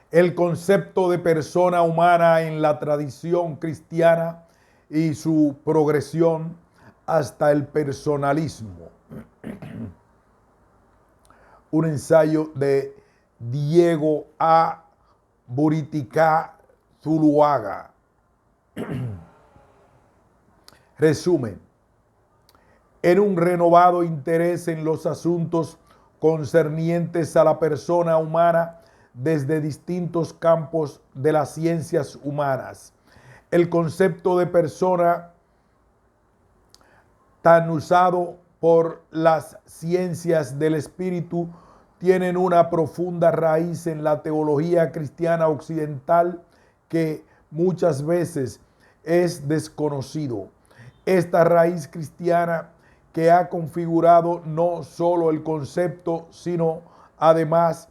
El concepto de persona humana en la tradición cristiana y su progresión hasta el personalismo. Un ensayo de Diego A. Buritica Zuluaga. Resumen: en un renovado interés en los asuntos concernientes a la persona humana desde distintos campos de las ciencias humanas. El concepto de persona, tan usado por las ciencias del espíritu, tienen una profunda raíz en la teología cristiana occidental que muchas veces es desconocido. Esta raíz cristiana que ha configurado no solo el concepto, sino además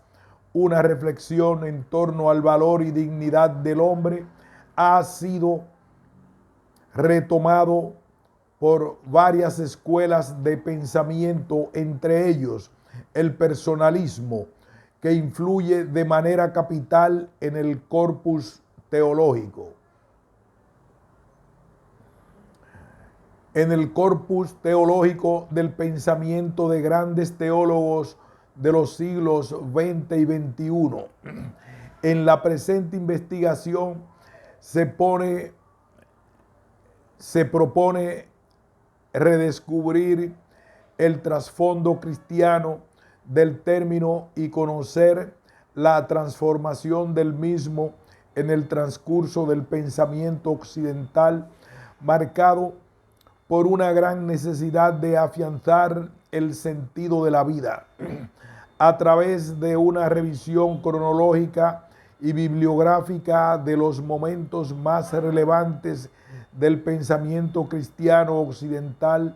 una reflexión en torno al valor y dignidad del hombre, ha sido retomado por varias escuelas de pensamiento, entre ellos el personalismo, que influye de manera capital en el corpus teológico. En el corpus teológico del pensamiento de grandes teólogos de los siglos XX y XXI. En la presente investigación se propone redescubrir el trasfondo cristiano del término y conocer la transformación del mismo en el transcurso del pensamiento occidental, marcado por una gran necesidad de afianzar el sentido de la vida a través de una revisión cronológica y bibliográfica de los momentos más relevantes del pensamiento cristiano occidental,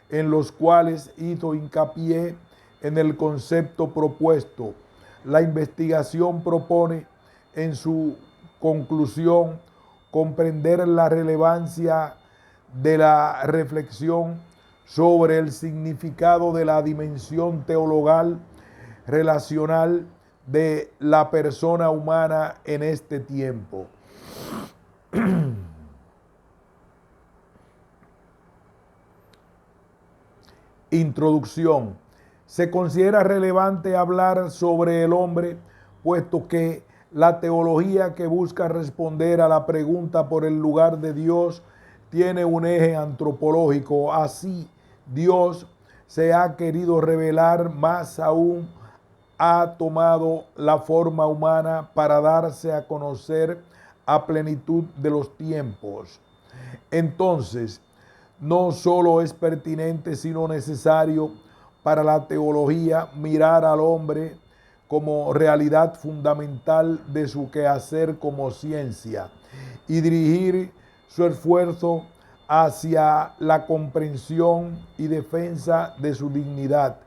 en los cuales hizo hincapié en el concepto propuesto. La investigación propone, en su conclusión, comprender la relevancia de la reflexión sobre el significado de la dimensión teologal relacional de la persona humana en este tiempo. Introducción. Se considera relevante hablar sobre el hombre, puesto que la teología que busca responder a la pregunta por el lugar de Dios tiene un eje antropológico. Así, Dios se ha querido revelar, más aún ha tomado la forma humana para darse a conocer a plenitud de los tiempos. Entonces, no solo es pertinente, sino necesario para la teología mirar al hombre como realidad fundamental de su quehacer como ciencia y dirigir su esfuerzo hacia la comprensión y defensa de su dignidad.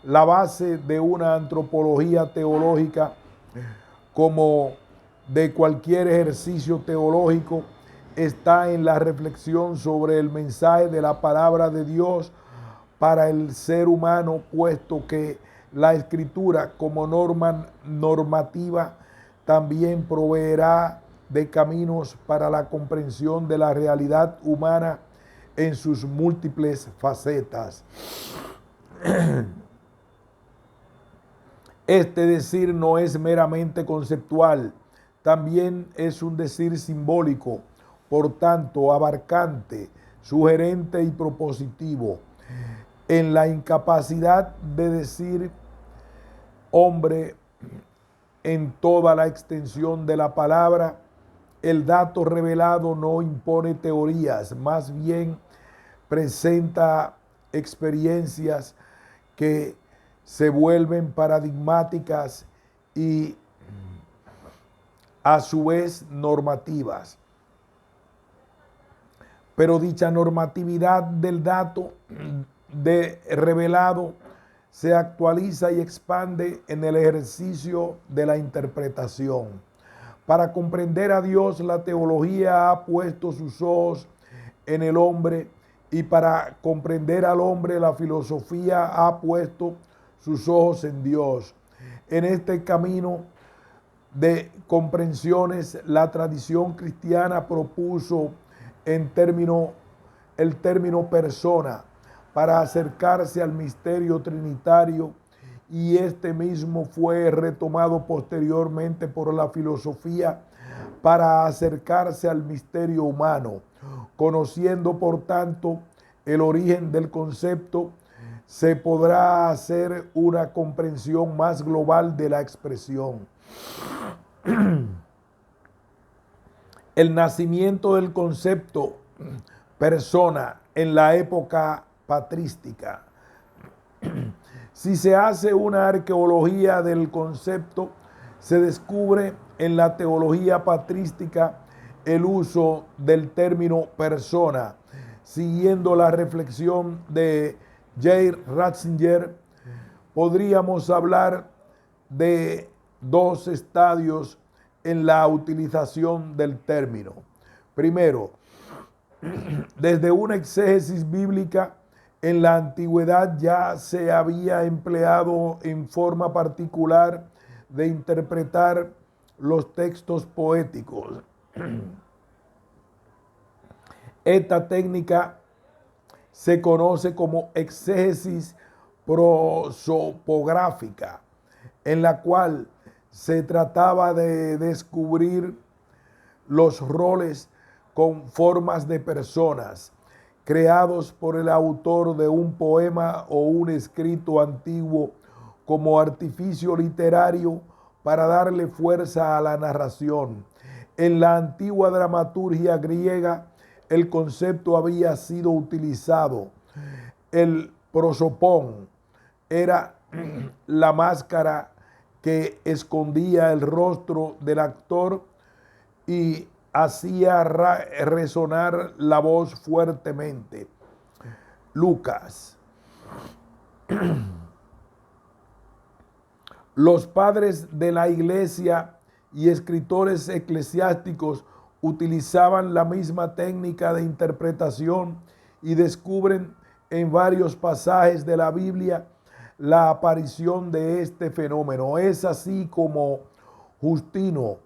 La base de una antropología teológica, como de cualquier ejercicio teológico, está en la reflexión sobre el mensaje de la palabra de Dios para el ser humano, puesto que la Escritura, como norma normativa, también proveerá de caminos para la comprensión de la realidad humana en sus múltiples facetas. Este decir no es meramente conceptual, también es un decir simbólico, por tanto abarcante, sugerente y propositivo. En la incapacidad de decir hombre en toda la extensión de la palabra, el dato revelado no impone teorías, más bien presenta experiencias que se vuelven paradigmáticas y a su vez normativas. Pero dicha normatividad del dato revelado se actualiza y expande en el ejercicio de la interpretación. Para comprender a Dios, la teología ha puesto sus ojos en el hombre, y para comprender al hombre, la filosofía ha puesto sus ojos en Dios. En este camino de comprensiones, la tradición cristiana propuso el término persona para acercarse al misterio trinitario, y este mismo fue retomado posteriormente por la filosofía para acercarse al misterio humano. Conociendo, por tanto, el origen del concepto, se podrá hacer una comprensión más global de la expresión. El nacimiento del concepto persona en la época patrística. Si se hace una arqueología del concepto, se descubre en la teología patrística el uso del término persona. Siguiendo la reflexión de J. Ratzinger, podríamos hablar de dos estadios en la utilización del término. Primero, desde una exégesis bíblica, en la antigüedad ya se había empleado en forma particular de interpretar los textos poéticos. Esta técnica se conoce como exégesis prosopográfica, en la cual se trataba de descubrir los roles con formas de personas creados por el autor de un poema o un escrito antiguo como artificio literario para darle fuerza a la narración. En la antigua dramaturgia griega, el concepto había sido utilizado. El prosopón era la máscara que escondía el rostro del actor y hacía resonar la voz fuertemente. Lucas. Los padres de la iglesia y escritores eclesiásticos utilizaban la misma técnica de interpretación y descubren en varios pasajes de la Biblia la aparición de este fenómeno. Es así como Justino,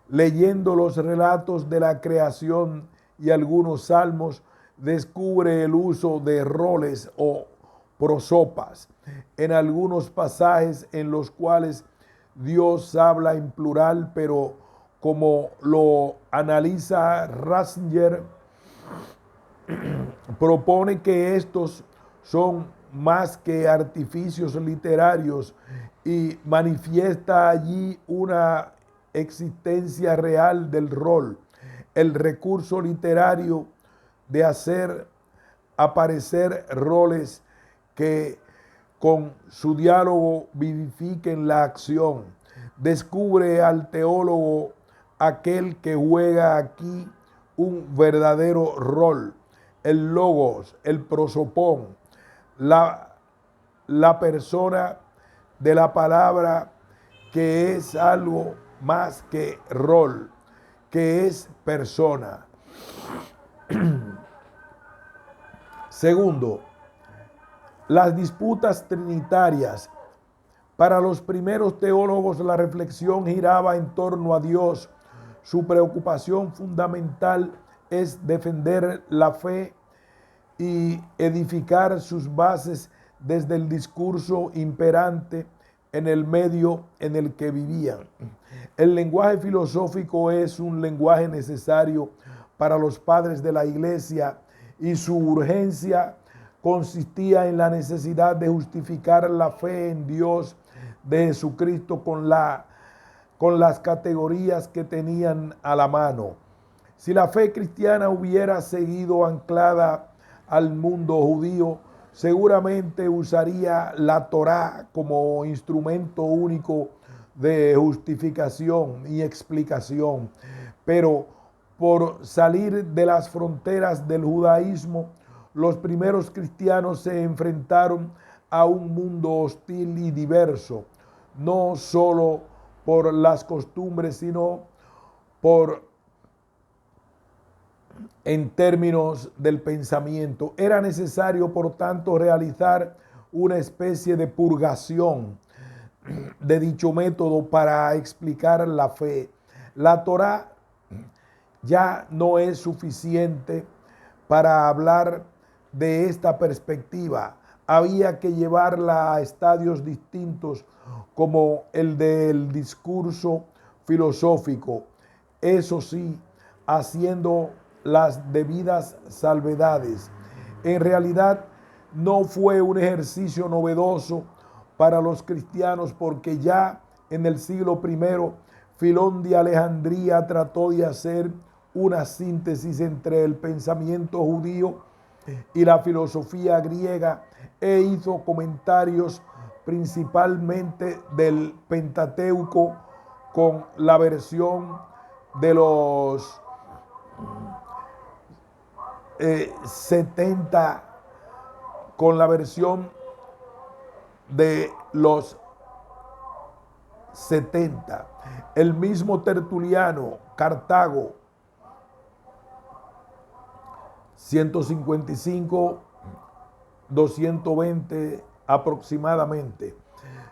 leyendo los relatos de la creación y algunos salmos, descubre el uso de roles o prosopas en algunos pasajes en los cuales Dios habla en plural, pero como lo analiza Ratzinger, propone que estos son más que artificios literarios y manifiesta allí una existencia real del rol, el recurso literario de hacer aparecer roles que con su diálogo vivifiquen la acción. Descubre al teólogo aquel que juega aquí un verdadero rol, el logos, el prosopón, la persona de la palabra, que es algo más que rol, que es persona. Segundo, las disputas trinitarias. Para los primeros teólogos, la reflexión giraba en torno a Dios. Su preocupación fundamental es defender la fe y edificar sus bases desde el discurso imperante en el medio en el que vivían. El lenguaje filosófico es un lenguaje necesario para los padres de la iglesia y su urgencia consistía en la necesidad de justificar la fe en Dios de Jesucristo con las categorías que tenían a la mano. Si la fe cristiana hubiera seguido anclada al mundo judío, seguramente usaría la Torá como instrumento único de justificación y explicación. Pero por salir de las fronteras del judaísmo, los primeros cristianos se enfrentaron a un mundo hostil y diverso, no solo por las costumbres, sino en términos del pensamiento. Era necesario, por tanto, realizar una especie de purgación de dicho método para explicar la fe. La Torá ya no es suficiente para hablar de esta perspectiva. Había que llevarla a estadios distintos como el del discurso filosófico, eso sí, haciendo las debidas salvedades. En realidad no fue un ejercicio novedoso para los cristianos porque ya en el siglo I Filón de Alejandría trató de hacer una síntesis entre el pensamiento judío y la filosofía griega e hizo comentarios principalmente del Pentateuco con la versión de los 70, con la versión de los 70. El mismo Tertuliano, Cartago, 155-220 aproximadamente,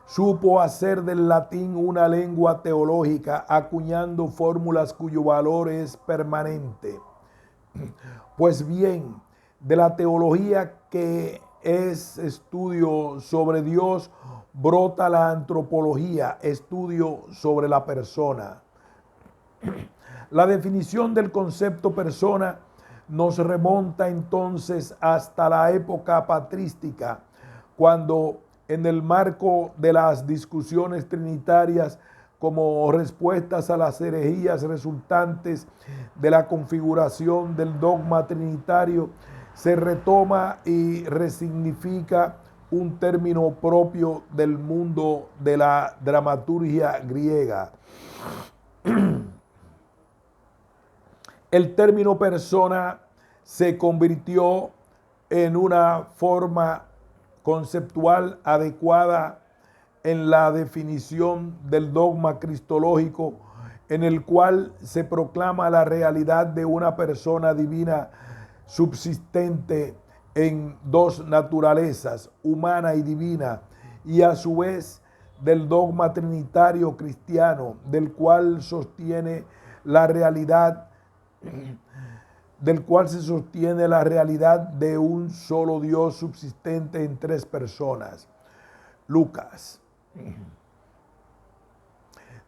supo hacer del latín una lengua teológica, acuñando fórmulas cuyo valor es permanente. Pues bien, de la teología, que es estudio sobre Dios, brota la antropología, estudio sobre la persona. La definición del concepto persona nos remonta entonces hasta la época patrística, cuando en el marco de las discusiones trinitarias como respuestas a las herejías resultantes de la configuración del dogma trinitario, se retoma y resignifica un término propio del mundo de la dramaturgia griega. El término persona se convirtió en una forma conceptual adecuada en la definición del dogma cristológico, en el cual se proclama la realidad de una persona divina subsistente en dos naturalezas, humana y divina, y a su vez del dogma trinitario cristiano, del cual se sostiene la realidad de un solo Dios subsistente en tres personas. Lucas.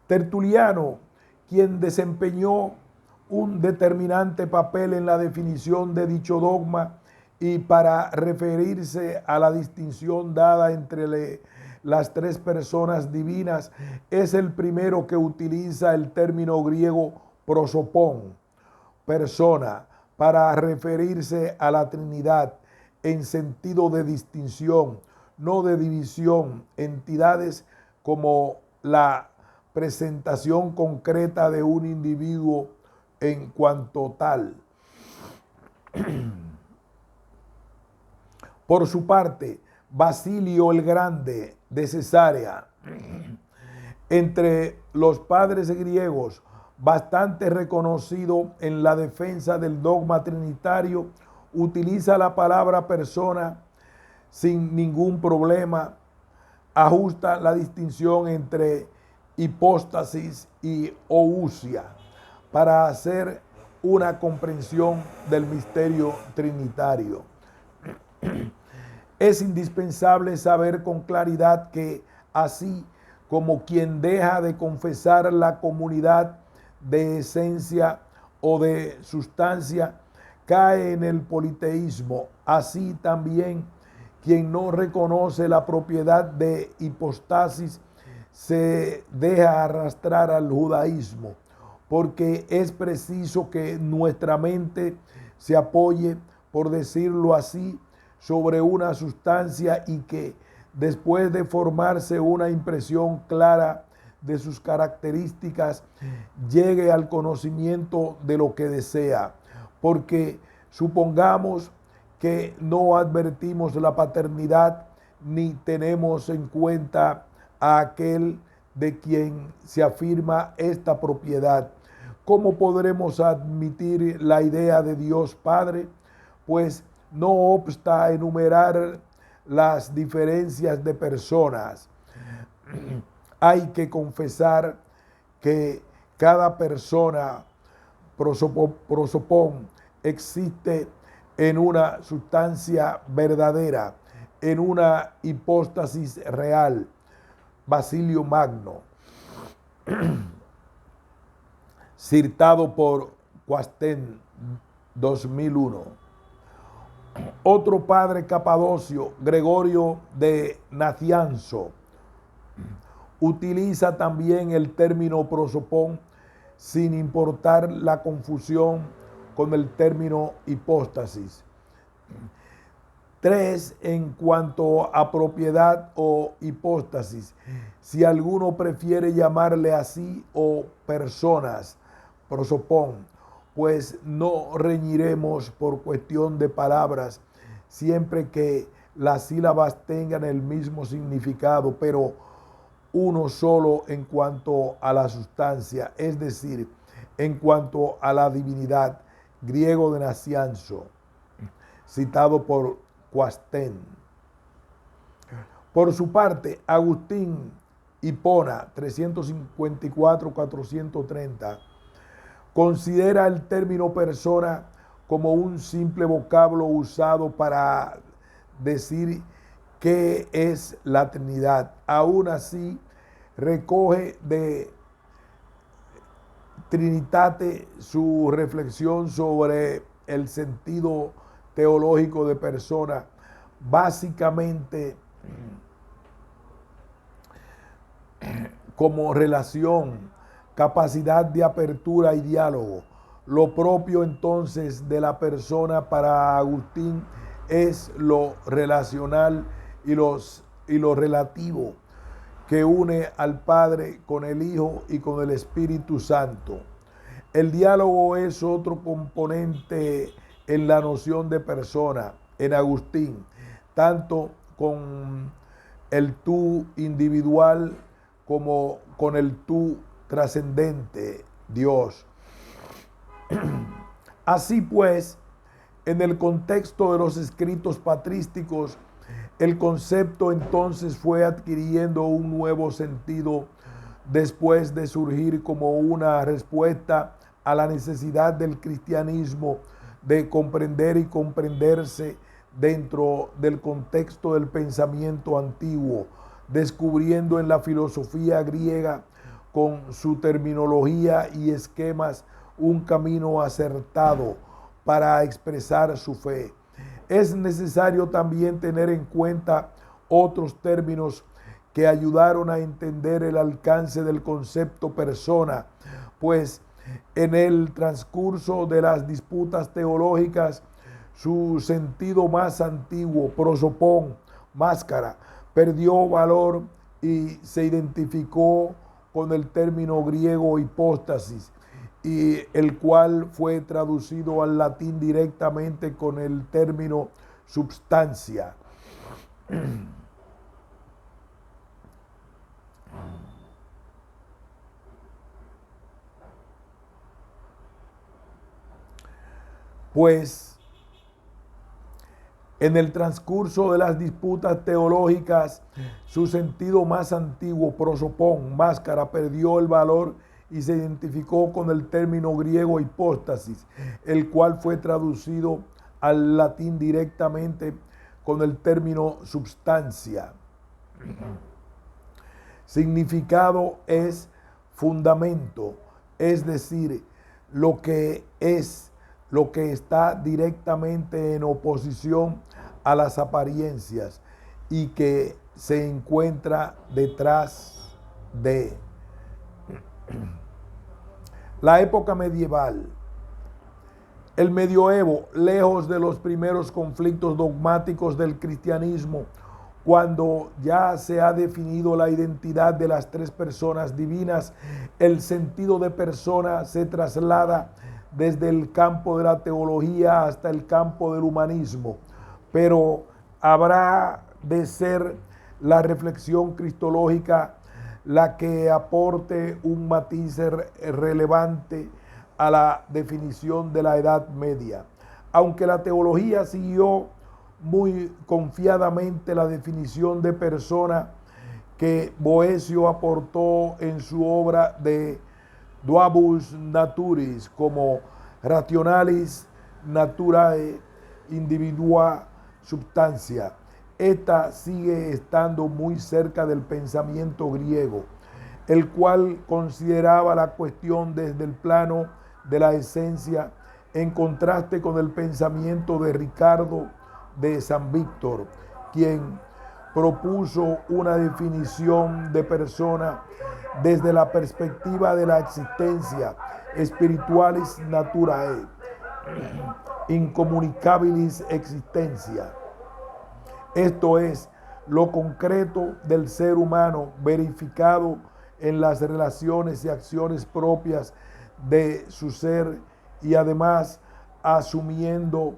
Tertuliano, quien desempeñó un determinante papel en la definición de dicho dogma y para referirse a la distinción dada entre las tres personas divinas, es el primero que utiliza el término griego prosopón, persona, para referirse a la Trinidad en sentido de distinción, no de división, entidades como la presentación concreta de un individuo en cuanto tal. Por su parte, Basilio el Grande de Cesarea, entre los padres griegos, bastante reconocido en la defensa del dogma trinitario, utiliza la palabra persona sin ningún problema, ajusta la distinción entre hipóstasis y ousia para hacer una comprensión del misterio trinitario. Es indispensable saber con claridad que así como quien deja de confesar la comunidad de esencia o de sustancia cae en el politeísmo, así también quien no reconoce la propiedad de hipostasis se deja arrastrar al judaísmo, porque es preciso que nuestra mente se apoye, por decirlo así, sobre una sustancia y que después de formarse una impresión clara de sus características, llegue al conocimiento de lo que desea. Porque supongamos que no advertimos la paternidad ni tenemos en cuenta a aquel de quien se afirma esta propiedad. ¿Cómo podremos admitir la idea de Dios Padre? Pues no obsta enumerar las diferencias de personas. hay que confesar que cada persona, prosopón, existe en una sustancia verdadera, en una hipóstasis real. Basilio Magno, citado por Cuastén, 2001. Otro padre capadocio, Gregorio de Nacianzo, utiliza también el término prosopón sin importar la confusión con el término hipóstasis. 3. En cuanto a propiedad o hipóstasis, si alguno prefiere llamarle así, o personas, prosopón, pues no reñiremos por cuestión de palabras, siempre que las sílabas tengan el mismo significado, pero uno solo en cuanto a la sustancia, es decir, en cuanto a la divinidad. Griego de Nacianzo, citado por Cuastén. Por su parte, Agustín Hipona, 354-430, considera el término persona como un simple vocablo usado para decir qué es la Trinidad. Aún así, recoge de Trinitate su reflexión sobre el sentido teológico de persona, básicamente como relación, capacidad de apertura y diálogo. Lo propio entonces de la persona para Agustín es lo relacional y lo relativo que une al Padre con el Hijo y con el Espíritu Santo. El diálogo es otro componente en la noción de persona en Agustín, tanto con el tú individual como con el tú trascendente, Dios. Así pues, en el contexto de los escritos patrísticos, el concepto entonces fue adquiriendo un nuevo sentido después de surgir como una respuesta a la necesidad del cristianismo de comprender y comprenderse dentro del contexto del pensamiento antiguo, descubriendo en la filosofía griega con su terminología y esquemas un camino acertado para expresar su fe. Es necesario también tener en cuenta otros términos que ayudaron a entender el alcance del concepto persona, pues en el transcurso de las disputas teológicas, su sentido más antiguo, prosopón, máscara, perdió valor y se identificó con el término griego hipóstasis, y el cual fue traducido al latín directamente con el término substancia. Pues en el transcurso de las disputas teológicas, su sentido más antiguo, prosopón, máscara, perdió el valor y se identificó con el término griego hipóstasis, el cual fue traducido al latín directamente con el término substancia. Significado es fundamento, es decir, lo que es, lo que está directamente en oposición a las apariencias y que se encuentra detrás de. La época medieval. El medioevo, lejos de los primeros conflictos dogmáticos del cristianismo, cuando ya se ha definido la identidad de las tres personas divinas, el sentido de persona se traslada desde el campo de la teología hasta el campo del humanismo, pero habrá de ser la reflexión cristológica la que aporte un matiz relevante a la definición de la Edad Media. Aunque la teología siguió muy confiadamente la definición de persona que Boecio aportó en su obra de Duabus Naturis como Rationalis Naturae Individua Substantia. Esta sigue estando muy cerca del pensamiento griego, el cual consideraba la cuestión desde el plano de la esencia, en contraste con el pensamiento de Ricardo de San Víctor, quien propuso una definición de persona desde la perspectiva de la existencia spiritualis naturae, incommunicabilis existencia. Esto es, lo concreto del ser humano verificado en las relaciones y acciones propias de su ser, y además asumiendo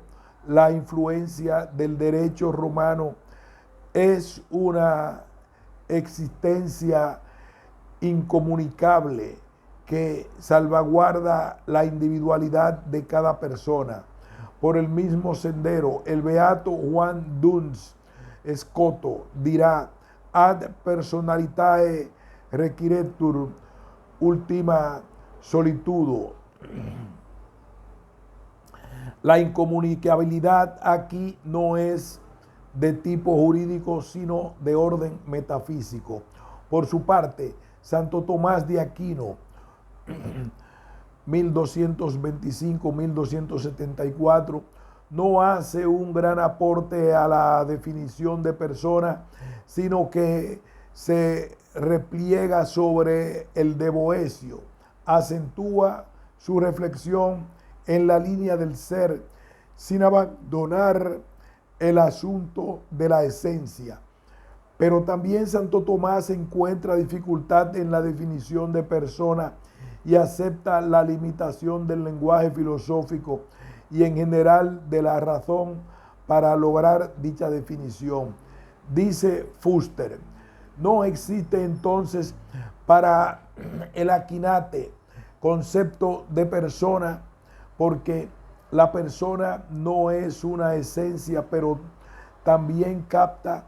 la influencia del derecho romano, es una existencia incomunicable que salvaguarda la individualidad de cada persona. Por el mismo sendero, el beato Juan Duns Scoto dirá: ad personalitae requiretur ultima solitudo. La incomunicabilidad aquí no es de tipo jurídico, sino de orden metafísico. Por su parte, Santo Tomás de Aquino, 1225-1274, no hace un gran aporte a la definición de persona, sino que se repliega sobre el de Boecio, acentúa su reflexión en la línea del ser, sin abandonar el asunto de la esencia. Pero también Santo Tomás encuentra dificultad en la definición de persona y acepta la limitación del lenguaje filosófico y en general de la razón para lograr dicha definición. Dice Fuster: no existe entonces para el Aquinate concepto de persona, porque la persona no es una esencia, pero también capta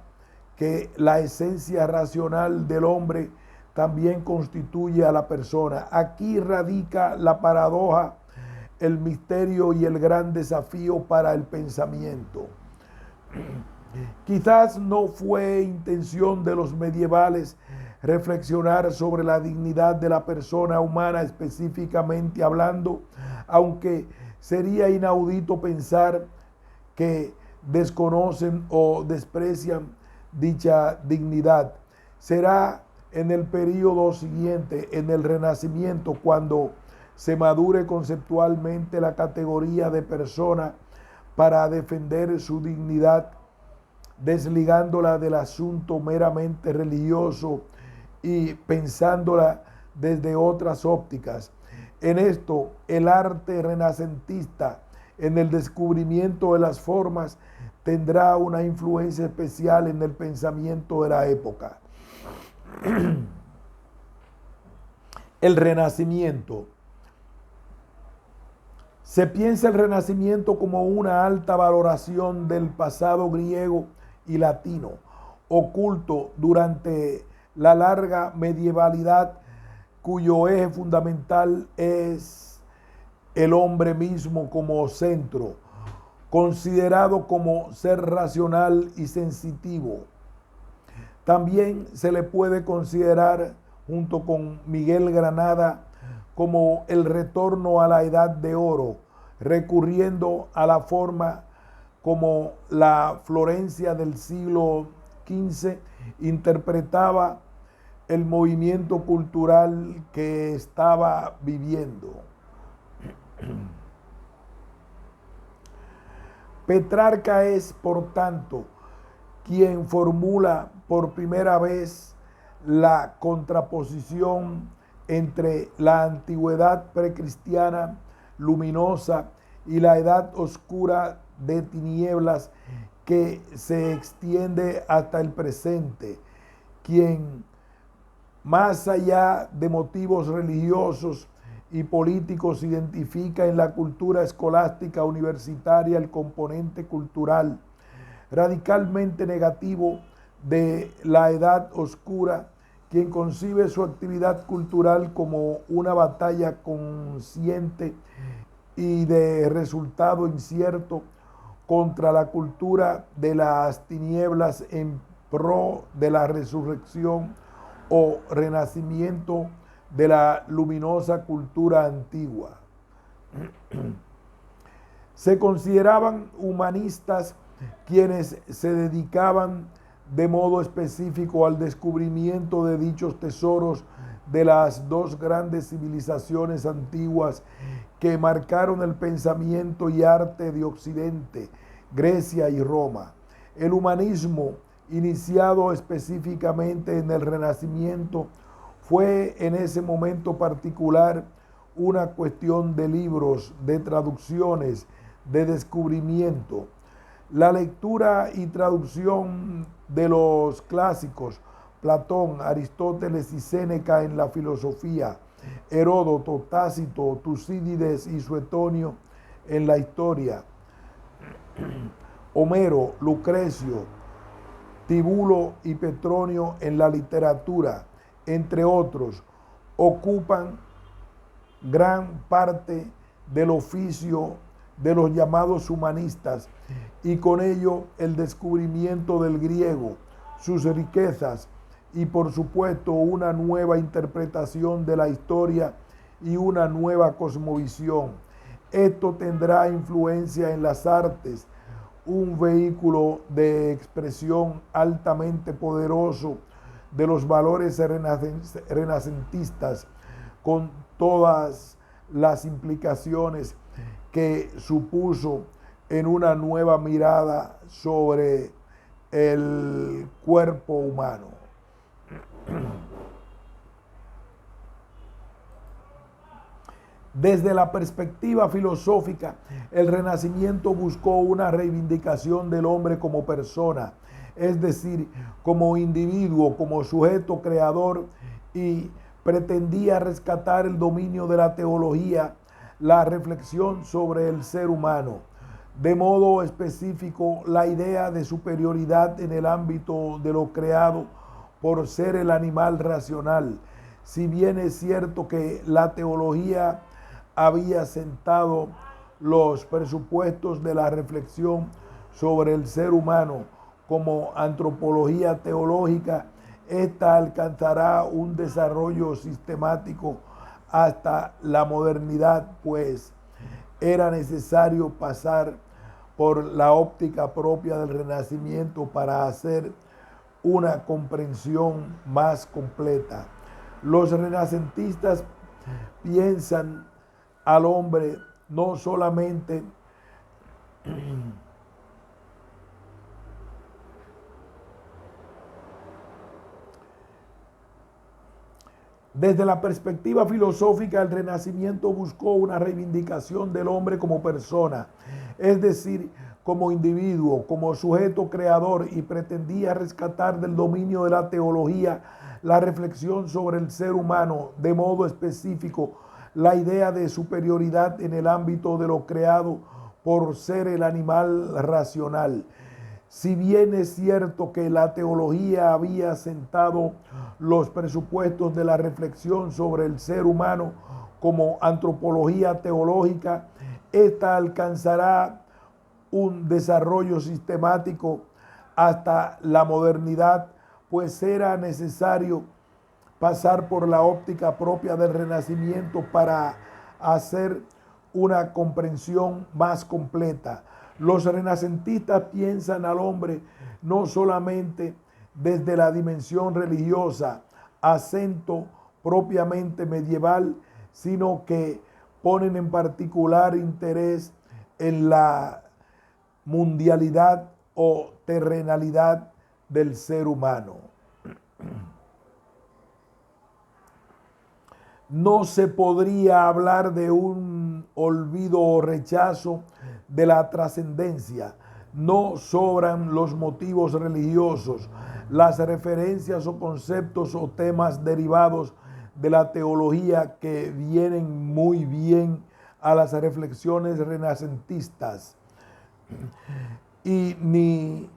que la esencia racional del hombre también constituye a la persona. Aquí radica la paradoja, el misterio y el gran desafío para el pensamiento. Quizás no fue intención de los medievales reflexionar sobre la dignidad de la persona humana específicamente hablando, aunque sería inaudito pensar que desconocen o desprecian dicha dignidad. Será en el período siguiente, en el Renacimiento, cuando se madure conceptualmente la categoría de persona para defender su dignidad, desligándola del asunto meramente religioso y pensándola desde otras ópticas. En esto, el arte renacentista, en el descubrimiento de las formas, tendrá una influencia especial en el pensamiento de la época. El Renacimiento. Se piensa el Renacimiento como una alta valoración del pasado griego y latino, oculto durante la larga medievalidad, cuyo eje fundamental es el hombre mismo como centro, considerado como ser racional y sensitivo. También se le puede considerar, junto con Miguel Granada, como el retorno a la edad de oro, recurriendo a la forma como la Florencia del siglo XV interpretaba el movimiento cultural que estaba viviendo. Petrarca es, por tanto, quien formula por primera vez la contraposición entre la antigüedad precristiana luminosa y la edad oscura de tinieblas que se extiende hasta el presente, quien, más allá de motivos religiosos y políticos, identifica en la cultura escolástica universitaria el componente cultural radicalmente negativo de la Edad Oscura, quien concibe su actividad cultural como una batalla consciente y de resultado incierto contra la cultura de las tinieblas en pro de la resurrección o renacimiento de la luminosa cultura antigua. Se consideraban humanistas quienes se dedicaban de modo específico al descubrimiento de dichos tesoros de las dos grandes civilizaciones antiguas que marcaron el pensamiento y arte de Occidente, Grecia y Roma. El humanismo, iniciado específicamente en el Renacimiento, fue en ese momento particular una cuestión de libros, de traducciones, de descubrimiento. La lectura y traducción de los clásicos, Platón, Aristóteles y Séneca en la filosofía, Heródoto, Tácito, Tucídides y Suetonio en la historia, Homero, Lucrecio, Tibulo y Petronio en la literatura, entre otros, ocupan gran parte del oficio de los llamados humanistas y con ello el descubrimiento del griego, sus riquezas y por supuesto una nueva interpretación de la historia y una nueva cosmovisión. Esto tendrá influencia en las artes, un vehículo de expresión altamente poderoso de los valores renacentistas, con todas las implicaciones que supuso en una nueva mirada sobre el cuerpo humano. Desde la perspectiva filosófica, el Renacimiento buscó una reivindicación del hombre como persona, es decir, como individuo, como sujeto creador, y pretendía rescatar el dominio de la teología, la reflexión sobre el ser humano. De modo específico, la idea de superioridad en el ámbito de lo creado por ser el animal racional. Si bien es cierto que la teología había sentado los presupuestos de la reflexión sobre el ser humano como antropología teológica, esta alcanzará un desarrollo sistemático hasta la modernidad, pues era necesario pasar por la óptica propia del Renacimiento para hacer una comprensión más completa. Los renacentistas piensan al hombre no solamente desde la perspectiva filosófica. El Renacimiento buscó una reivindicación del hombre como persona, es decir, como individuo, como sujeto creador, y pretendía rescatar del dominio de la teología la reflexión sobre el ser humano, de modo específico, la idea de superioridad en el ámbito de lo creado por ser el animal racional. Si bien es cierto que la teología había sentado los presupuestos de la reflexión sobre el ser humano como antropología teológica, esta alcanzará un desarrollo sistemático hasta la modernidad, pues era necesario pasar por la óptica propia del Renacimiento para hacer una comprensión más completa. Los renacentistas piensan al hombre no solamente desde la dimensión religiosa, acento propiamente medieval, sino que ponen en particular interés en la mundialidad o terrenalidad del ser humano. No se podría hablar de un olvido o rechazo de la trascendencia. No sobran los motivos religiosos, las referencias o conceptos o temas derivados de la teología que vienen muy bien a las reflexiones renacentistas, y ni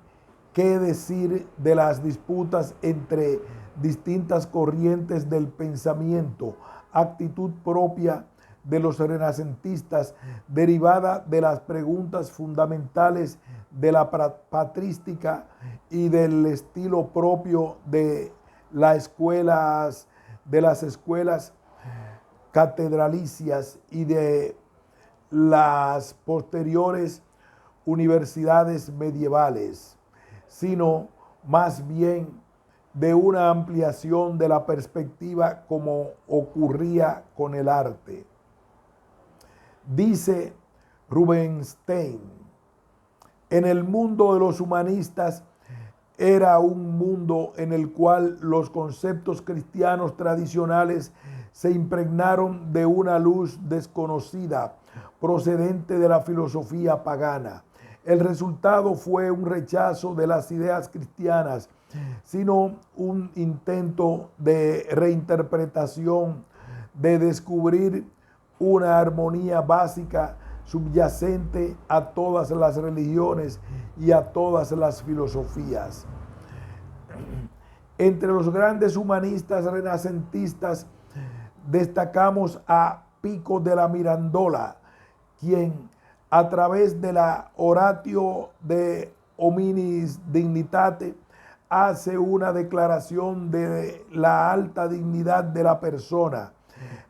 ¿Qué decir de las disputas entre distintas corrientes del pensamiento, actitud propia de los renacentistas, derivada de las preguntas fundamentales de la patrística y del estilo propio de las escuelas catedralicias y de las posteriores universidades medievales, sino más bien de una ampliación de la perspectiva como ocurría con el arte. Dice Rubinstein, en el mundo de los humanistas era un mundo en el cual los conceptos cristianos tradicionales se impregnaron de una luz desconocida procedente de la filosofía pagana. El resultado fue un rechazo de las ideas cristianas, sino un intento de reinterpretación, de descubrir una armonía básica subyacente a todas las religiones y a todas las filosofías. Entre los grandes humanistas renacentistas destacamos a Pico de la Mirandola, quien a través de la Oratio de Hominis Dignitate hace una declaración de la alta dignidad de la persona.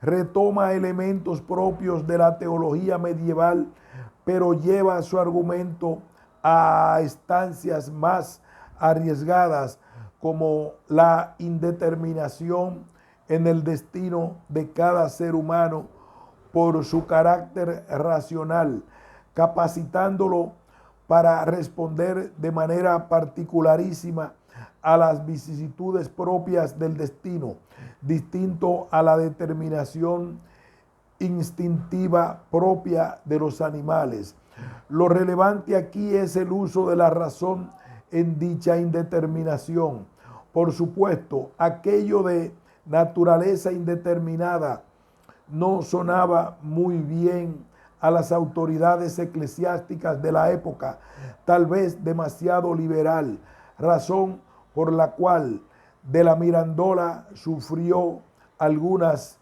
Retoma elementos propios de la teología medieval, pero lleva su argumento a instancias más arriesgadas, como la indeterminación en el destino de cada ser humano por su carácter racional, capacitándolo para responder de manera particularísima a las vicisitudes propias del destino, distinto a la determinación instintiva propia de los animales. Lo relevante aquí es el uso de la razón en dicha indeterminación. Por supuesto, aquello de naturaleza indeterminada no sonaba muy bien a las autoridades eclesiásticas de la época, tal vez demasiado liberal, razón por la cual de la Mirandola sufrió algunas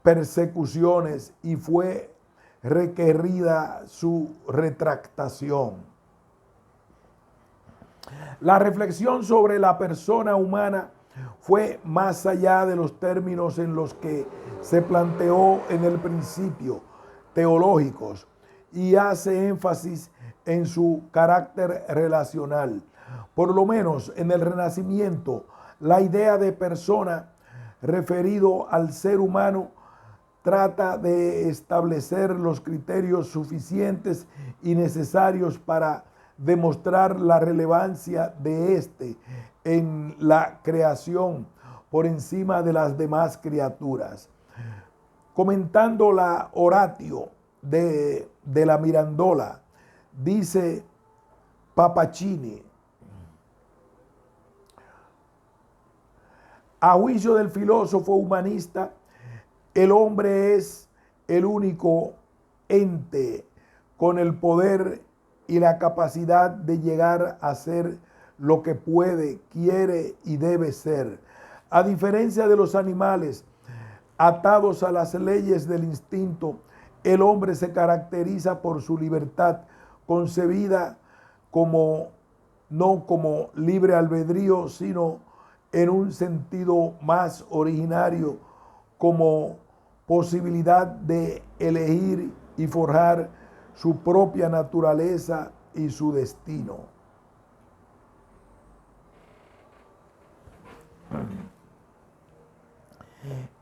persecuciones y fue requerida su retractación. La reflexión sobre la persona humana fue más allá de los términos en los que se planteó en el principio, teológicos, y hace énfasis en su carácter relacional. Por lo menos en el Renacimiento, la idea de persona referido al ser humano trata de establecer los criterios suficientes y necesarios para demostrar la relevancia de éste en la creación por encima de las demás criaturas. Comentando la Oratio de la Mirandola, dice Papacini: a juicio del filósofo humanista, el hombre es el único ente con el poder y la capacidad de llegar a ser lo que puede, quiere y debe ser. A diferencia de los animales atados a las leyes del instinto, el hombre se caracteriza por su libertad, concebida como no como libre albedrío, sino en un sentido más originario, como posibilidad de elegir y forjar su propia naturaleza y su destino.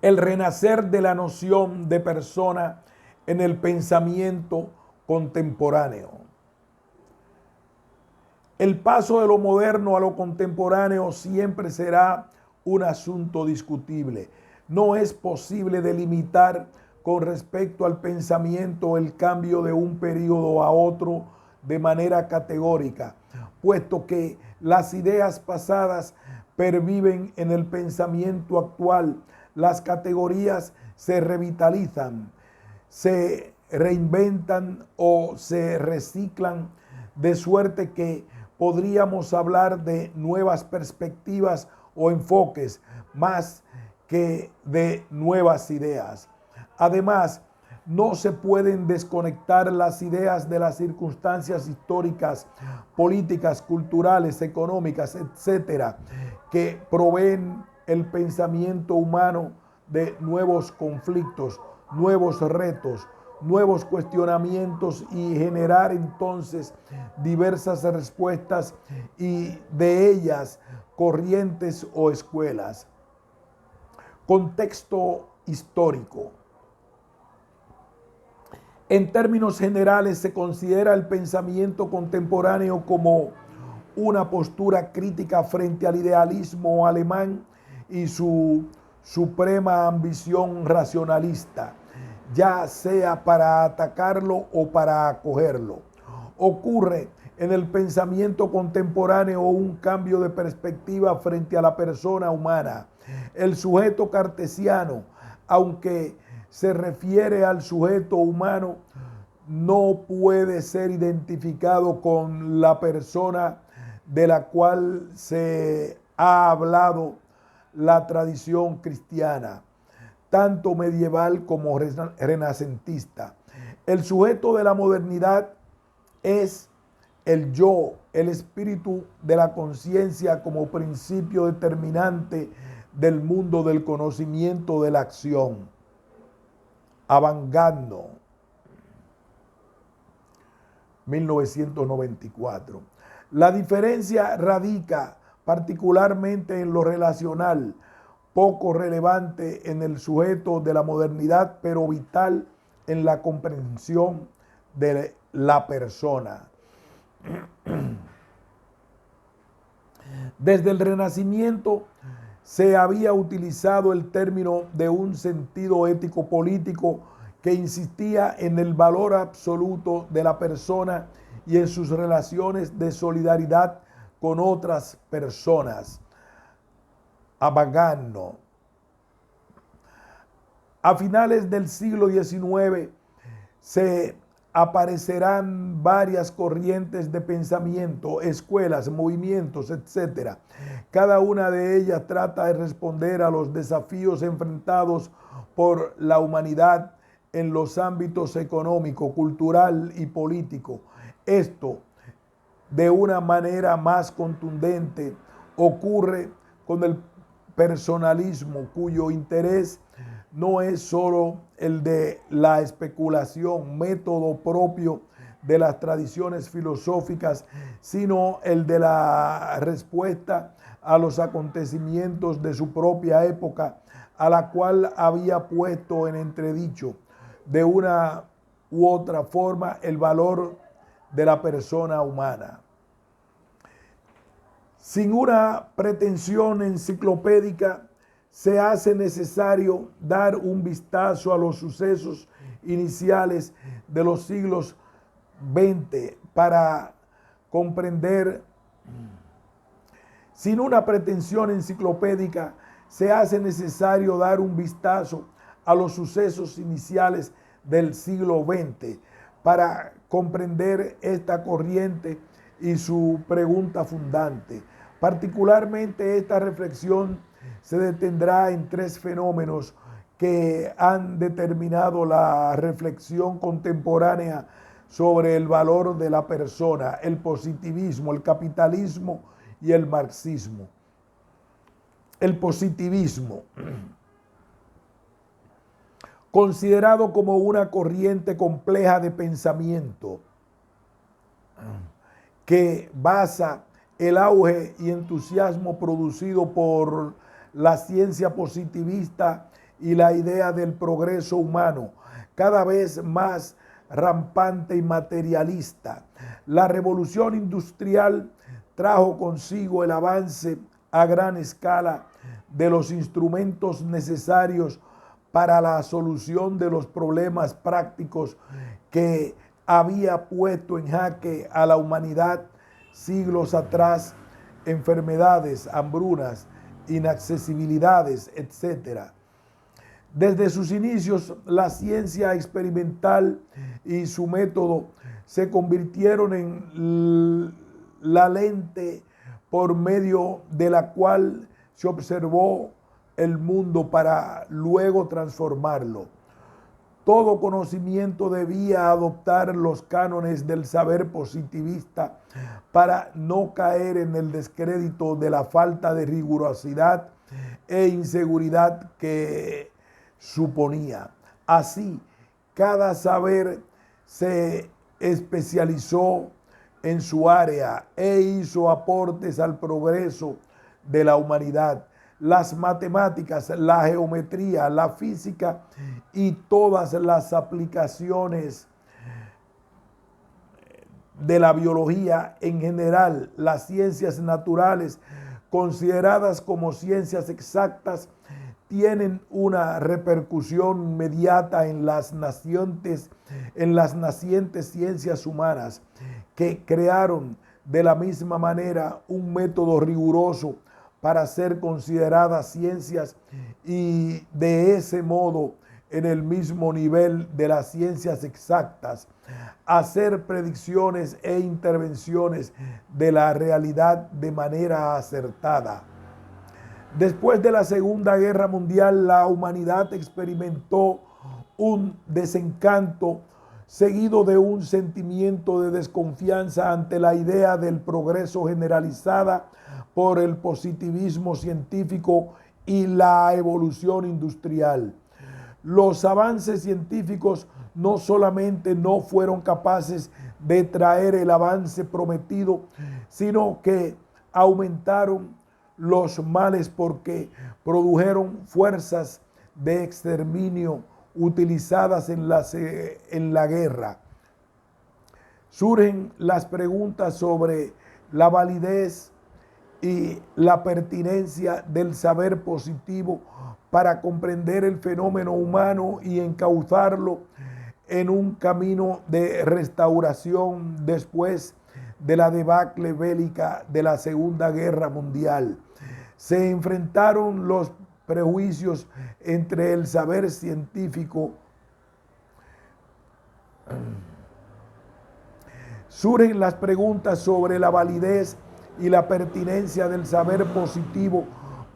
El renacer de la noción de persona en el pensamiento contemporáneo. El paso de lo moderno a lo contemporáneo siempre será un asunto discutible. No es posible delimitar con respecto al pensamiento el cambio de un periodo a otro de manera categórica, puesto que las ideas pasadas perviven en el pensamiento actual. Las categorías se revitalizan, se reinventan o se reciclan, de suerte que podríamos hablar de nuevas perspectivas o enfoques más que de nuevas ideas. Además, no se pueden desconectar las ideas de las circunstancias históricas, políticas, culturales, económicas, etcétera, que proveen el pensamiento humano de nuevos conflictos, nuevos retos, nuevos cuestionamientos y generar entonces diversas respuestas y de ellas corrientes o escuelas. Contexto histórico. En términos generales, se considera el pensamiento contemporáneo como una postura crítica frente al idealismo alemán y su suprema ambición racionalista, ya sea para atacarlo o para acogerlo. Ocurre en el pensamiento contemporáneo un cambio de perspectiva frente a la persona humana. El sujeto cartesiano, aunque se refiere al sujeto humano, no puede ser identificado con la persona de la cual se ha hablado la tradición cristiana, tanto medieval como renacentista. El sujeto de la modernidad es el yo, el espíritu de la conciencia como principio determinante del mundo del conocimiento, de la acción. Avangardo, 1994. La diferencia radica particularmente en lo relacional, poco relevante en el sujeto de la modernidad, pero vital en la comprensión de la persona. Desde el Renacimiento se había utilizado el término de un sentido ético-político que insistía en el valor absoluto de la persona y en sus relaciones de solidaridad con otras personas. Avangardo. A finales del siglo XIX se aparecerán varias corrientes de pensamiento, escuelas, movimientos, etc. Cada una de ellas trata de responder a los desafíos enfrentados por la humanidad en los ámbitos económico, cultural y político. Esto, de una manera más contundente, ocurre con el personalismo, cuyo interés no es solo el de la especulación, método propio de las tradiciones filosóficas, sino el de la respuesta a los acontecimientos de su propia época, a la cual había puesto en entredicho de una u otra forma el valor de la persona humana. Sin una pretensión enciclopédica, se hace necesario dar un vistazo a los sucesos iniciales de los siglos XX para comprender. Sin una pretensión enciclopédica, se hace necesario dar un vistazo a los sucesos iniciales del siglo XX para comprender esta corriente y su pregunta fundante. Particularmente esta reflexión se detendrá en tres fenómenos que han determinado la reflexión contemporánea sobre el valor de la persona: el positivismo, el capitalismo y el marxismo. El positivismo, considerado como una corriente compleja de pensamiento que basa el auge y entusiasmo producido por la ciencia positivista y la idea del progreso humano, cada vez más rampante y materialista. La revolución industrial trajo consigo el avance a gran escala de los instrumentos necesarios para la solución de los problemas prácticos que había puesto en jaque a la humanidad siglos atrás: enfermedades, hambrunas, inaccesibilidades, etc. Desde sus inicios, la ciencia experimental y su método se convirtieron en la lente por medio de la cual se observó el mundo para luego transformarlo. Todo conocimiento debía adoptar los cánones del saber positivista para no caer en el descrédito de la falta de rigurosidad e inseguridad que suponía. Así, cada saber se especializó en su área e hizo aportes al progreso de la humanidad. Las matemáticas, la geometría, la física y todas las aplicaciones de la biología en general, las ciencias naturales, consideradas como ciencias exactas, tienen una repercusión inmediata en las nacientes ciencias humanas, que crearon de la misma manera un método riguroso para ser consideradas ciencias y de ese modo, en el mismo nivel de las ciencias exactas, hacer predicciones e intervenciones de la realidad de manera acertada. Después de la Segunda Guerra Mundial, la humanidad experimentó un desencanto seguido de un sentimiento de desconfianza ante la idea del progreso generalizada por el positivismo científico y la evolución industrial. Los avances científicos no solamente no fueron capaces de traer el avance prometido, sino que aumentaron los males porque produjeron fuerzas de exterminio utilizadas en la guerra. Surgen las preguntas sobre la validez y la pertinencia del saber positivo para comprender el fenómeno humano y encauzarlo en un camino de restauración después de la debacle bélica de la Segunda Guerra Mundial. Se enfrentaron los prejuicios entre el saber científico. Surgen las preguntas sobre la validez y la pertinencia del saber positivo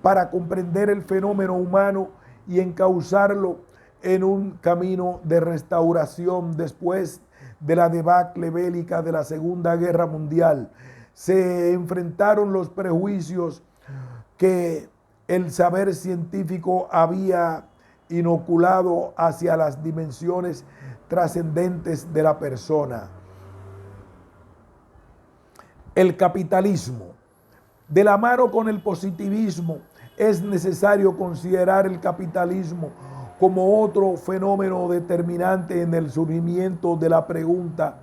para comprender el fenómeno humano y encauzarlo en un camino de restauración después de la debacle bélica de la Segunda Guerra Mundial. Se enfrentaron los prejuicios que el saber científico había inoculado hacia las dimensiones trascendentes de la persona. El capitalismo. De la mano con el positivismo, es necesario considerar el capitalismo como otro fenómeno determinante en el surgimiento de la pregunta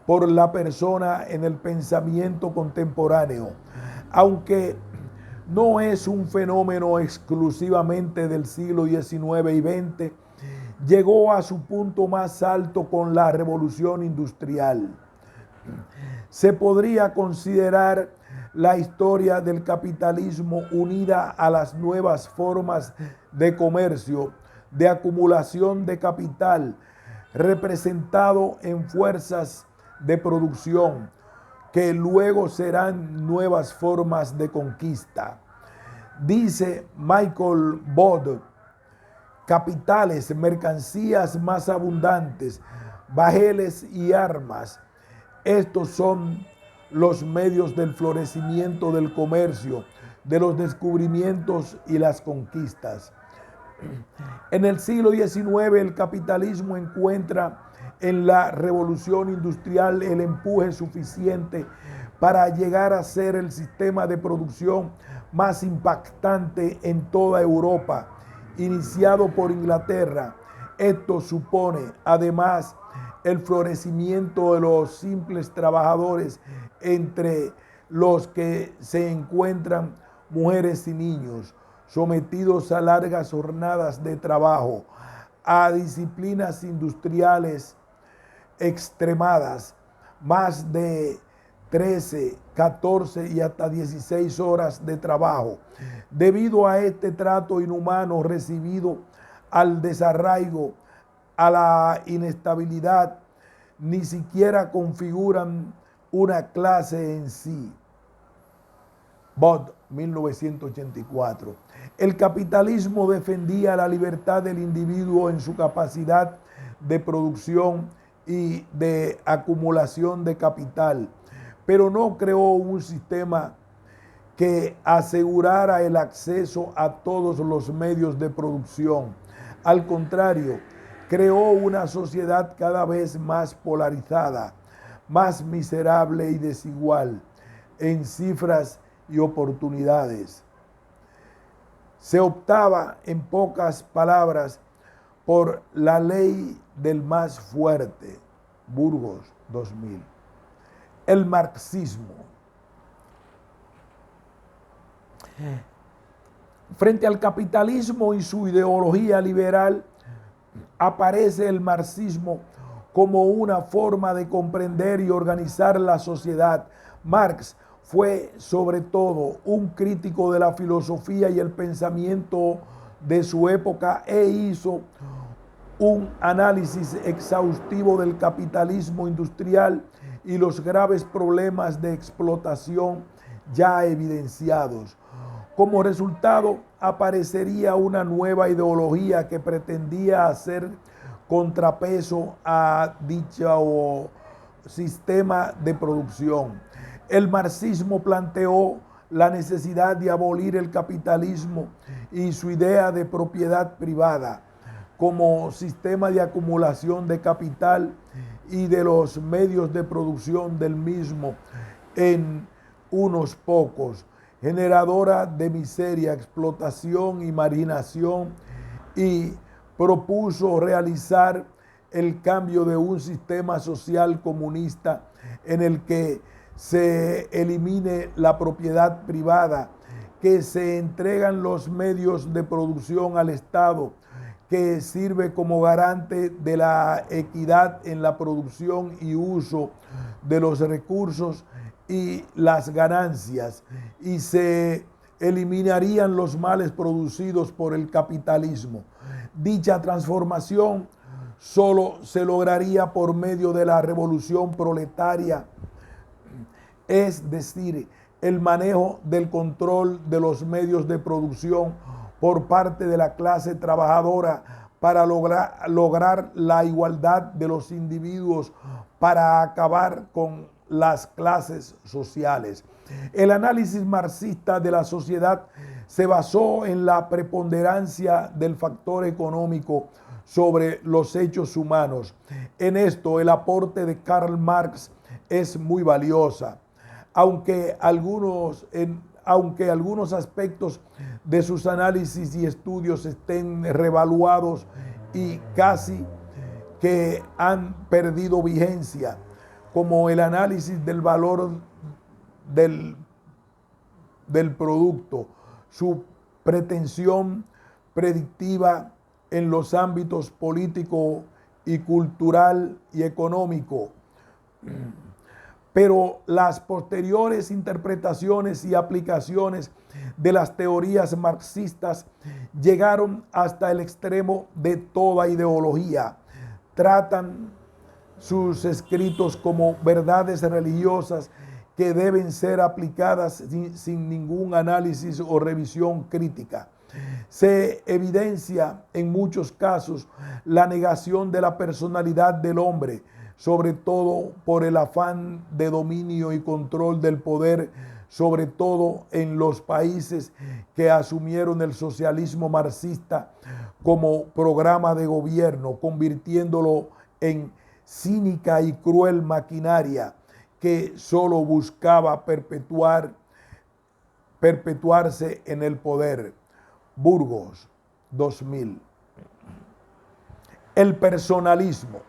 por la persona en el pensamiento contemporáneo. Aunque no es un fenómeno exclusivamente del siglo XIX y XX, llegó a su punto más alto con la revolución industrial. Se podría considerar la historia del capitalismo unida a las nuevas formas de comercio, de acumulación de capital, representado en fuerzas de producción, que luego serán nuevas formas de conquista. Dice Michael Bode: capitales, mercancías más abundantes, bajeles y armas. Estos son los medios del florecimiento del comercio, de los descubrimientos y las conquistas. En el siglo XIX, el capitalismo encuentra en la revolución industrial el empuje suficiente para llegar a ser el sistema de producción más impactante en toda Europa, iniciado por Inglaterra. Esto supone, además, el florecimiento de los simples trabajadores, entre los que se encuentran mujeres y niños, sometidos a largas jornadas de trabajo, a disciplinas industriales extremadas, más de 13, 14 y hasta 16 horas de trabajo. Debido a este trato inhumano recibido, al desarraigo, a la inestabilidad, ni siquiera configuran una clase en sí. Bott, 1984. El capitalismo defendía la libertad del individuo en su capacidad de producción y de acumulación de capital, pero no creó un sistema que asegurara el acceso a todos los medios de producción. Al contrario, creó una sociedad cada vez más polarizada, más miserable y desigual en cifras y oportunidades. Se optaba, en pocas palabras, por la ley del más fuerte. Burgos, 2000. El marxismo. Frente al capitalismo y su ideología liberal, aparece el marxismo como una forma de comprender y organizar la sociedad. Marx fue sobre todo un crítico de la filosofía y el pensamiento de su época e hizo un análisis exhaustivo del capitalismo industrial y los graves problemas de explotación ya evidenciados. Como resultado, aparecería una nueva ideología que pretendía hacer contrapeso a dicho sistema de producción. El marxismo planteó la necesidad de abolir el capitalismo y su idea de propiedad privada como sistema de acumulación de capital y de los medios de producción del mismo en unos pocos, generadora de miseria, explotación y marginación, y propuso realizar el cambio de un sistema social comunista en el que se elimine la propiedad privada, que se entregan los medios de producción al Estado, que sirve como garante de la equidad en la producción y uso de los recursos y las ganancias, y se eliminarían los males producidos por el capitalismo. Dicha transformación solo se lograría por medio de la revolución proletaria, es decir, el manejo del control de los medios de producción por parte de la clase trabajadora para lograr la igualdad de los individuos, para acabar con las clases sociales. El análisis marxista de la sociedad se basó en la preponderancia del factor económico sobre los hechos humanos. En esto el aporte de Karl Marx es muy valiosa, aunque algunos aspectos de sus análisis y estudios estén revaluados y casi que han perdido vigencia, como el análisis del valor del producto, su pretensión predictiva en los ámbitos político y cultural y económico. Pero las posteriores interpretaciones y aplicaciones de las teorías marxistas llegaron hasta el extremo de toda ideología. Tratan sus escritos como verdades religiosas que deben ser aplicadas sin ningún análisis o revisión crítica. Se evidencia en muchos casos la negación de la personalidad del hombre, sobre todo por el afán de dominio y control del poder, sobre todo en los países que asumieron el socialismo marxista como programa de gobierno, convirtiéndolo en cínica y cruel maquinaria que solo buscaba perpetuarse en el poder. Burgos, 2000. El personalismo.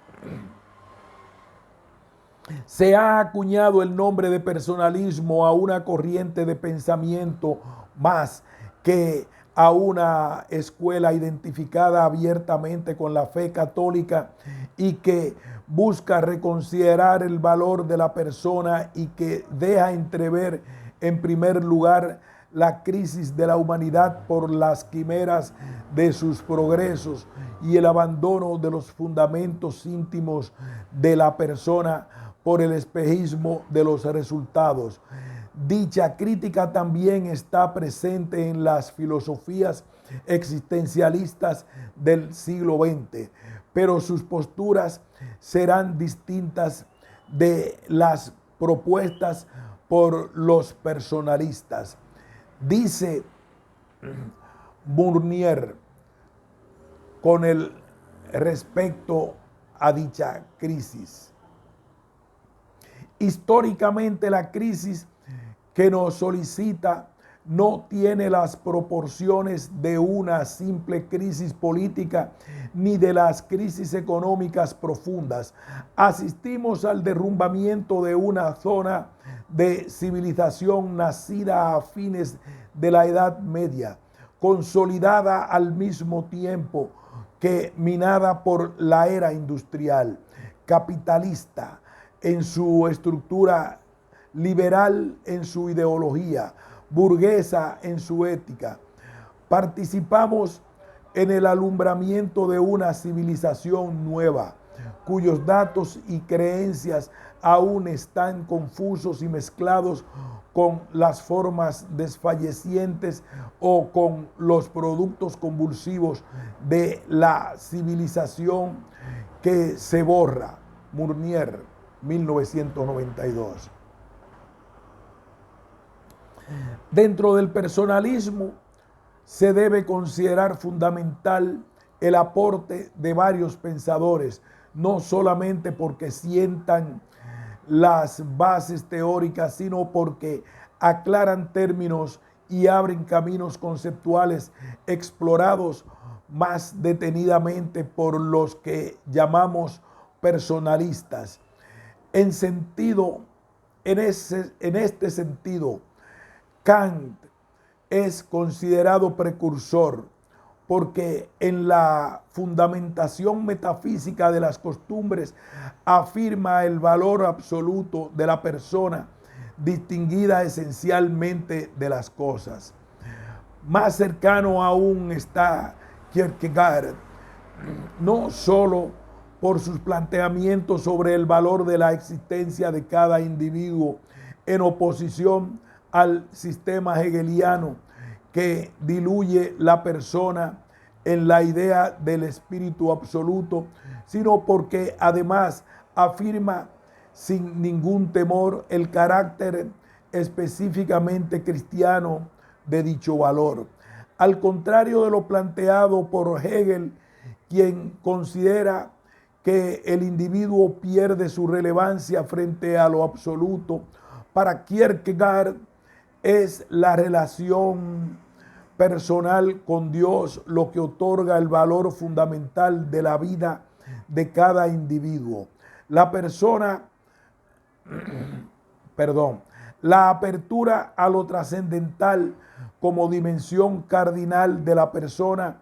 Se ha acuñado el nombre de personalismo a una corriente de pensamiento más que a una escuela identificada abiertamente con la fe católica y que busca reconsiderar el valor de la persona y que deja entrever en primer lugar la crisis de la humanidad por las quimeras de sus progresos y el abandono de los fundamentos íntimos de la persona por el espejismo de los resultados. Dicha crítica también está presente en las filosofías existencialistas del siglo XX, pero sus posturas serán distintas de las propuestas por los personalistas. Dice Mounier con el respecto a dicha crisis. Históricamente, la crisis que nos solicita no tiene las proporciones de una simple crisis política ni de las crisis económicas profundas. Asistimos al derrumbamiento de una zona de civilización nacida a fines de la Edad Media, consolidada al mismo tiempo que minada por la era industrial, capitalista en su estructura, liberal en su ideología, burguesa en su ética. Participamos en el alumbramiento de una civilización nueva, cuyos datos y creencias aún están confusos y mezclados con las formas desfallecientes o con los productos convulsivos de la civilización que se borra. Mounier, 1992. Dentro del personalismo se debe considerar fundamental el aporte de varios pensadores, no solamente porque sientan las bases teóricas, sino porque aclaran términos y abren caminos conceptuales explorados más detenidamente por los que llamamos personalistas. En este sentido, Kant es considerado precursor porque en la fundamentación metafísica de las costumbres afirma el valor absoluto de la persona, distinguida esencialmente de las cosas. Más cercano aún está Kierkegaard, no solo por sus planteamientos sobre el valor de la existencia de cada individuo en oposición al sistema hegeliano que diluye la persona en la idea del espíritu absoluto, sino porque además afirma sin ningún temor el carácter específicamente cristiano de dicho valor. Al contrario de lo planteado por Hegel, quien considera que el individuo pierde su relevancia frente a lo absoluto, para Kierkegaard es la relación personal con Dios lo que otorga el valor fundamental de la vida de cada individuo. La apertura a lo trascendental como dimensión cardinal de la persona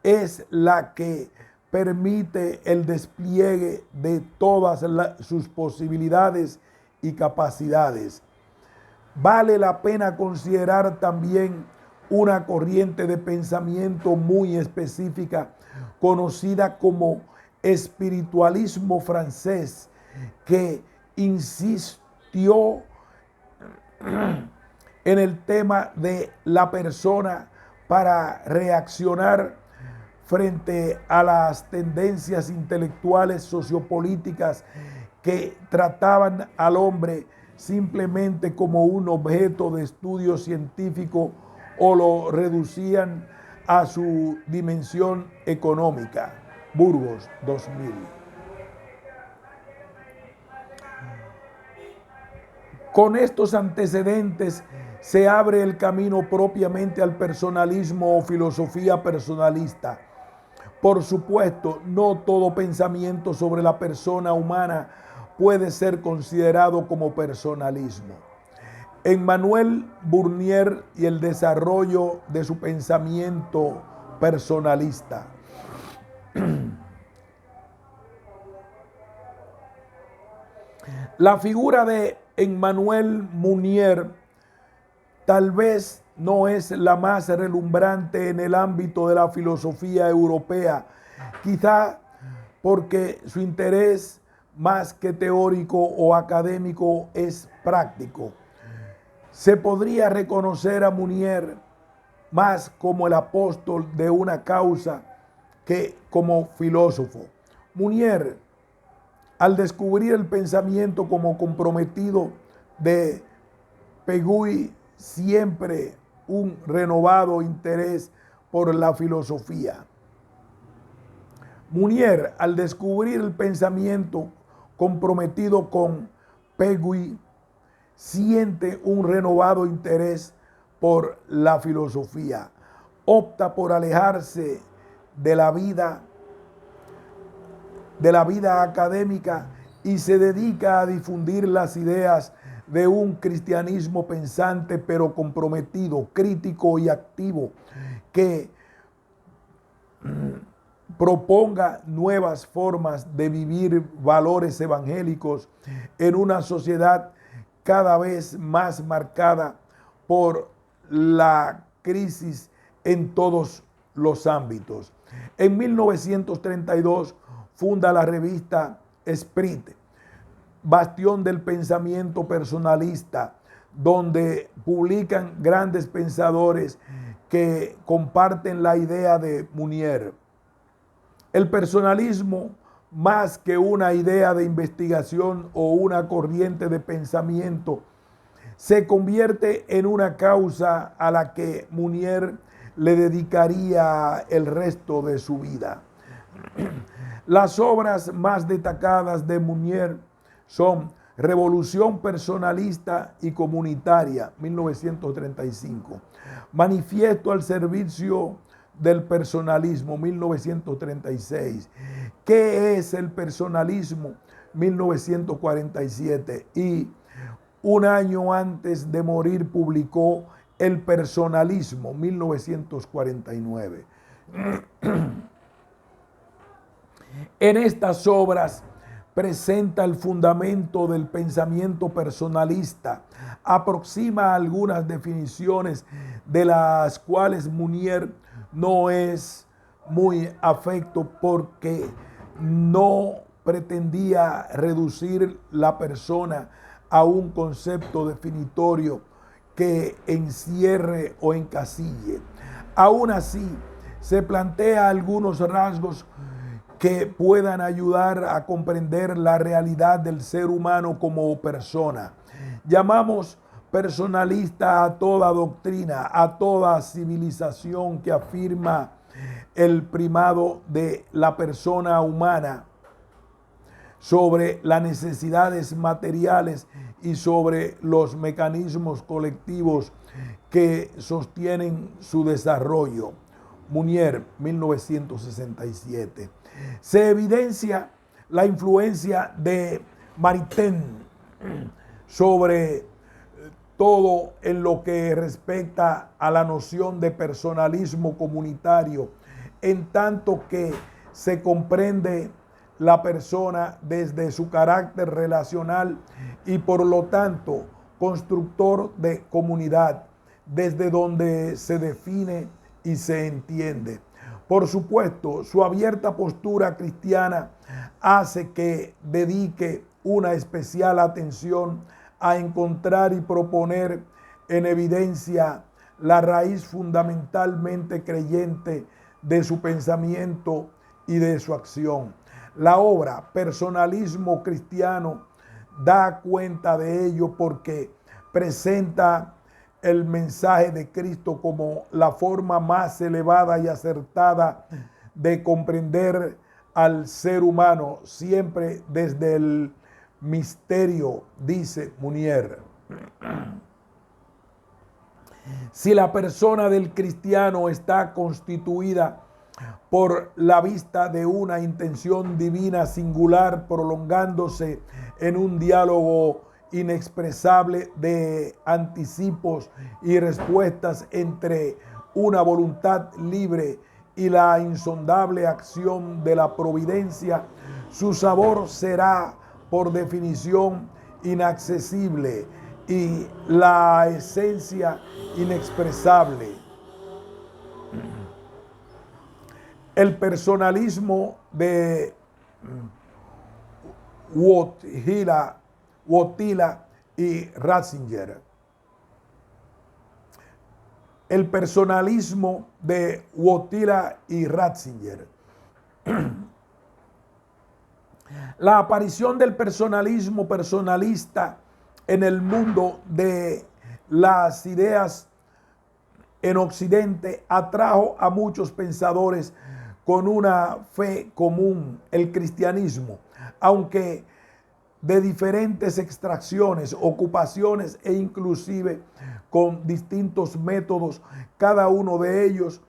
es la que permite el despliegue de todas sus posibilidades y capacidades. Vale la pena considerar también una corriente de pensamiento muy específica conocida como espiritualismo francés, que insistió en el tema de la persona para reaccionar frente a las tendencias intelectuales sociopolíticas que trataban al hombre simplemente como un objeto de estudio científico o lo reducían a su dimensión económica. Burgos, 2000. Con estos antecedentes se abre el camino propiamente al personalismo o filosofía personalista. Por supuesto, no todo pensamiento sobre la persona humana puede ser considerado como personalismo. Emmanuel Mounier y el desarrollo de su pensamiento personalista. La figura de Emmanuel Mounier tal vez no es la más relumbrante en el ámbito de la filosofía europea, quizá porque su interés más que teórico o académico, es práctico. Se podría reconocer a Munier más como el apóstol de una causa que como filósofo. Munier, al descubrir el pensamiento como comprometido de Pegui, siempre un renovado interés por la filosofía. Munier, al descubrir el pensamiento comprometido con Pegui, siente un renovado interés por la filosofía. Opta por alejarse de la vida académica y se dedica a difundir las ideas de un cristianismo pensante pero comprometido, crítico y activo, que proponga nuevas formas de vivir valores evangélicos en una sociedad cada vez más marcada por la crisis en todos los ámbitos. En 1932 funda la revista Esprit, bastión del pensamiento personalista, donde publican grandes pensadores que comparten la idea de Munier. El personalismo, más que una idea de investigación o una corriente de pensamiento, se convierte en una causa a la que Munier le dedicaría el resto de su vida. Las obras más destacadas de Munier son Revolución Personalista y Comunitaria, 1935. Manifiesto al servicio del personalismo, 1936. ¿Qué es el personalismo? 1947. Y un año antes de morir publicó El personalismo, 1949. En estas obras presenta el fundamento del pensamiento personalista, aproxima algunas definiciones de las cuales Munier no es muy afecto porque no pretendía reducir la persona a un concepto definitorio que encierre o encasille. Aún así, se plantea algunos rasgos que puedan ayudar a comprender la realidad del ser humano como persona. Llamamos personalista a toda doctrina, a toda civilización que afirma el primado de la persona humana sobre las necesidades materiales y sobre los mecanismos colectivos que sostienen su desarrollo. Munier, 1967. Se evidencia la influencia de Maritain sobre todo en lo que respecta a la noción de personalismo comunitario, en tanto que se comprende la persona desde su carácter relacional y por lo tanto constructor de comunidad, desde donde se define y se entiende. Por supuesto, su abierta postura cristiana hace que dedique una especial atención a encontrar y proponer en evidencia la raíz fundamentalmente creyente de su pensamiento y de su acción. La obra Personalismo Cristiano da cuenta de ello porque presenta el mensaje de Cristo como la forma más elevada y acertada de comprender al ser humano, siempre desde el misterio, dice Munier. Si la persona del cristiano está constituida por la vista de una intención divina singular prolongándose en un diálogo inexpresable de anticipos y respuestas entre una voluntad libre y la insondable acción de la providencia, su sabor será por definición inaccesible y la esencia inexpresable. El personalismo de Wojtyla y Ratzinger. El personalismo de Wojtyla y Ratzinger. La aparición del personalismo personalista en el mundo de las ideas en Occidente atrajo a muchos pensadores con una fe común, el cristianismo, aunque de diferentes extracciones, ocupaciones e inclusive con distintos métodos, cada uno de ellos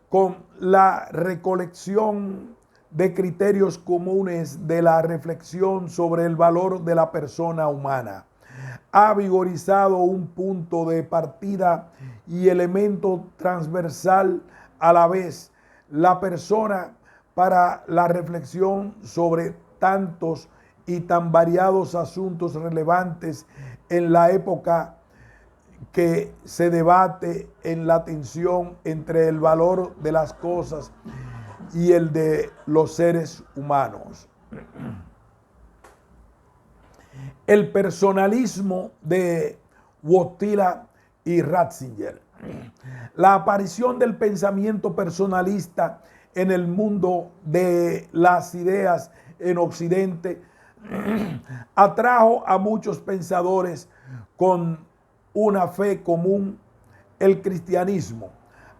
con la recolección de criterios comunes de la reflexión sobre el valor de la persona humana. Ha vigorizado un punto de partida y elemento transversal a la vez, la persona para la reflexión sobre tantos y tan variados asuntos relevantes en la época que se debate en la tensión entre el valor de las cosas y el de los seres humanos. El personalismo de Wojtyla y Ratzinger. La aparición del pensamiento personalista en el mundo de las ideas en Occidente atrajo a muchos pensadores con una fe común, el cristianismo,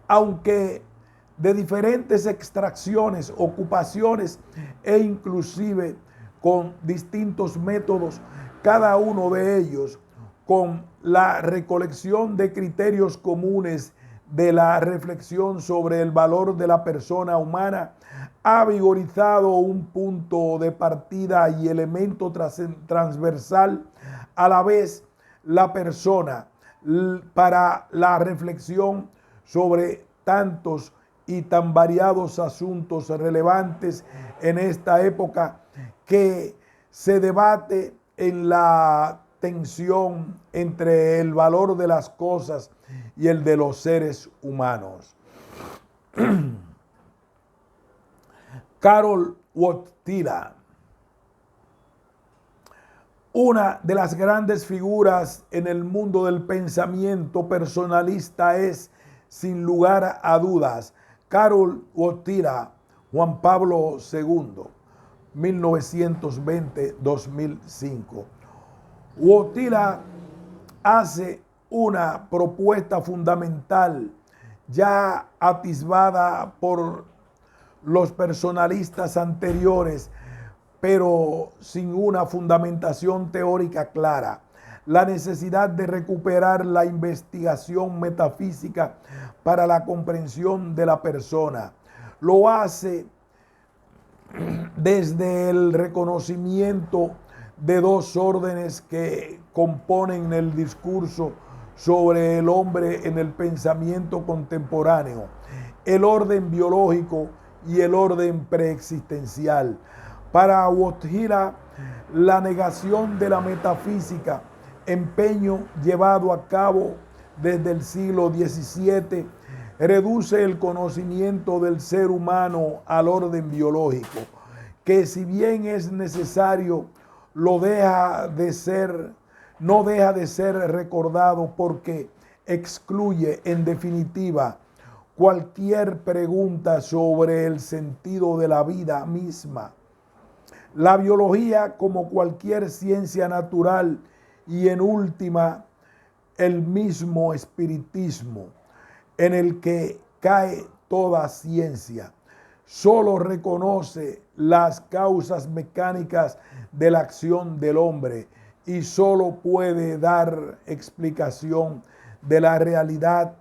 aunque de diferentes extracciones, ocupaciones e inclusive con distintos métodos, cada uno de ellos con la recolección de criterios comunes de la reflexión sobre el valor de la persona humana, ha vigorizado un punto de partida y elemento transversal a la vez la persona para la reflexión sobre tantos y tan variados asuntos relevantes en esta época que se debate en la tensión entre el valor de las cosas y el de los seres humanos. Karol Wojtyla, una de las grandes figuras en el mundo del pensamiento personalista es, sin lugar a dudas, Karol Wojtyla, Juan Pablo II, 1920-2005. Wojtyla hace una propuesta fundamental ya atisbada por los personalistas anteriores, pero sin una fundamentación teórica clara. La necesidad de recuperar la investigación metafísica para la comprensión de la persona. Lo hace desde el reconocimiento de dos órdenes que componen el discurso sobre el hombre en el pensamiento contemporáneo: el orden biológico y el orden preexistencial. Para Wojtyla, la negación de la metafísica, empeño llevado a cabo desde el siglo XVII, reduce el conocimiento del ser humano al orden biológico, que si bien es necesario, no deja de ser recordado porque excluye en definitiva cualquier pregunta sobre el sentido de la vida misma. La biología, como cualquier ciencia natural, y en última el mismo espiritismo en el que cae toda ciencia, solo reconoce las causas mecánicas de la acción del hombre y solo puede dar explicación de la realidad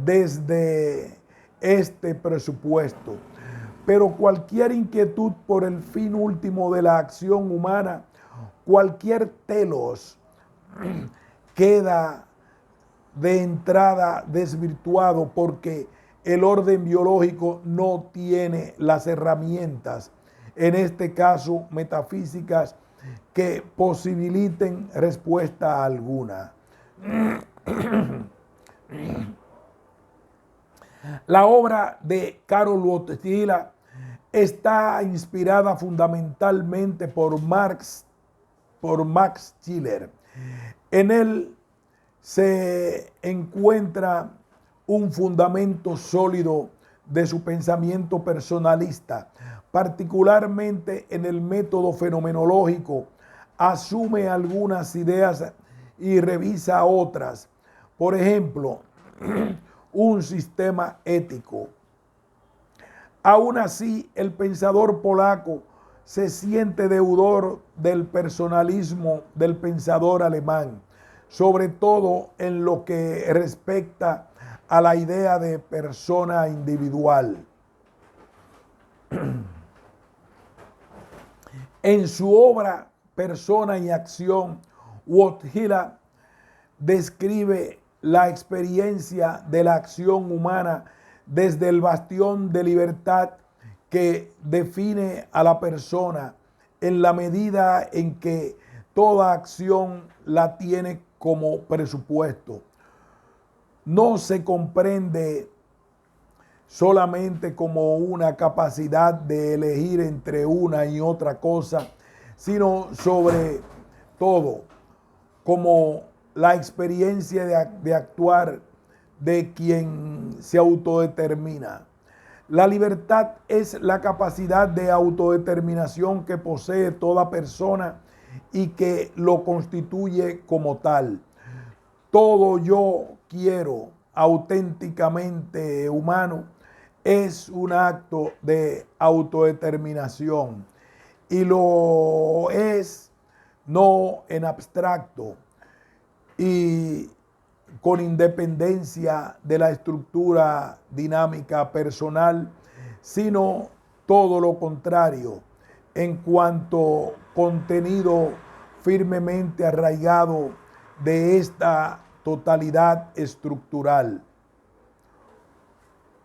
desde este presupuesto. Pero cualquier inquietud por el fin último de la acción humana, cualquier telos, queda de entrada desvirtuado porque el orden biológico no tiene las herramientas, en este caso metafísicas, que posibiliten respuesta alguna. La obra de Karol Wojtyla está inspirada fundamentalmente por Max Scheler. En él se encuentra un fundamento sólido de su pensamiento personalista, particularmente en el método fenomenológico. Asume algunas ideas y revisa otras. Por ejemplo, un sistema ético. Aún así, el pensador polaco se siente deudor del personalismo del pensador alemán, sobre todo en lo que respecta a la idea de persona individual. En su obra Persona y Acción, Wojtyla describe la experiencia de la acción humana desde el bastión de libertad que define a la persona en la medida en que toda acción la tiene como presupuesto. No se comprende solamente como una capacidad de elegir entre una y otra cosa, sino sobre todo como la experiencia de actuar de quien se autodetermina. La libertad es la capacidad de autodeterminación que posee toda persona y que lo constituye como tal. Todo yo quiero auténticamente humano es un acto de autodeterminación y lo es no en abstracto y con independencia de la estructura dinámica personal, sino todo lo contrario, en cuanto contenido firmemente arraigado de esta totalidad estructural.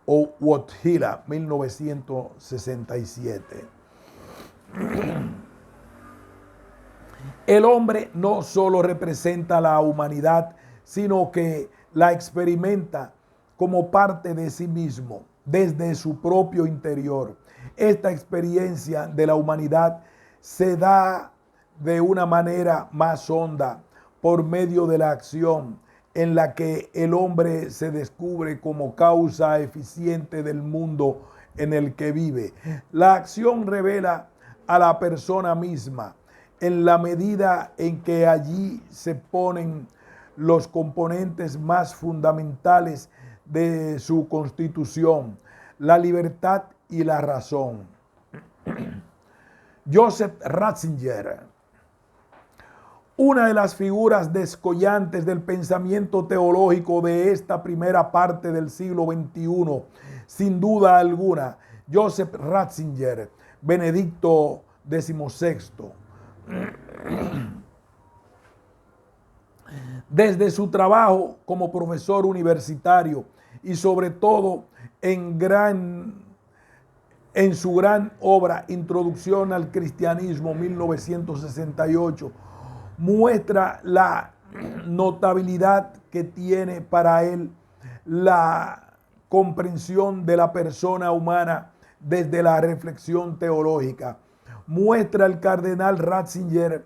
O Wojtyla, 1967. El hombre no solo representa la humanidad, sino que la experimenta como parte de sí mismo, desde su propio interior. Esta experiencia de la humanidad se da de una manera más honda por medio de la acción en la que el hombre se descubre como causa eficiente del mundo en el que vive. La acción revela a la persona misma en la medida en que allí se ponen los componentes más fundamentales de su constitución, la libertad y la razón. Joseph Ratzinger, una de las figuras descollantes del pensamiento teológico de esta primera parte del siglo XXI, sin duda alguna, Joseph Ratzinger, Benedicto XVI. Desde su trabajo como profesor universitario y sobre todo en su gran obra Introducción al Cristianismo, 1968, muestra la notabilidad que tiene para él la comprensión de la persona humana desde la reflexión teológica. Muestra el cardenal Ratzinger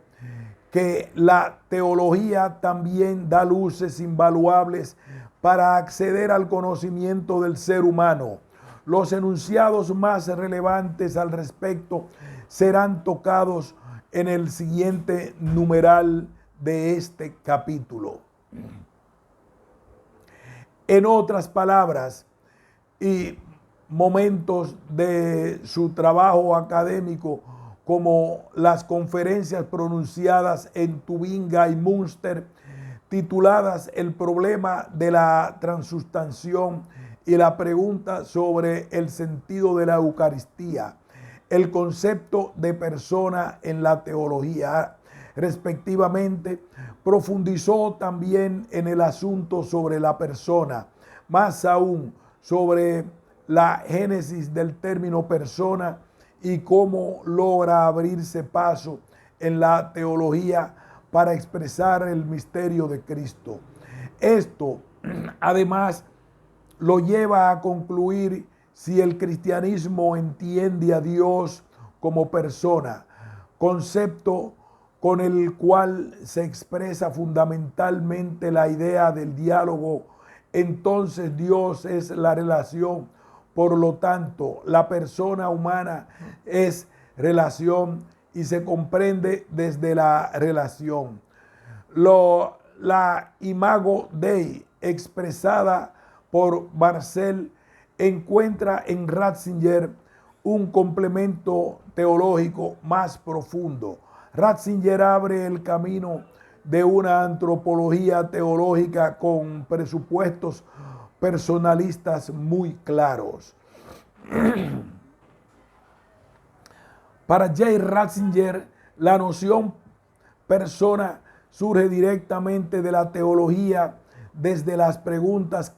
que la teología también da luces invaluables para acceder al conocimiento del ser humano. Los enunciados más relevantes al respecto serán tocados en el siguiente numeral de este capítulo. En otras palabras, y momentos de su trabajo académico, como las conferencias pronunciadas en Tubinga y Münster, tituladas El problema de la transustanciación y la pregunta sobre el sentido de la Eucaristía, el concepto de persona en la teología, respectivamente, profundizó también en el asunto sobre la persona, más aún sobre la génesis del término persona y cómo logra abrirse paso en la teología para expresar el misterio de Cristo. Esto, además, lo lleva a concluir si el cristianismo entiende a Dios como persona, concepto con el cual se expresa fundamentalmente la idea del diálogo, entonces Dios es la relación. Por lo tanto, la persona humana es relación y se comprende desde la relación. La imago Dei expresada por Marcel encuentra en Ratzinger un complemento teológico más profundo. Ratzinger abre el camino de una antropología teológica con presupuestos personalistas muy claros. Para J. Ratzinger, la noción persona surge directamente de la teología desde las preguntas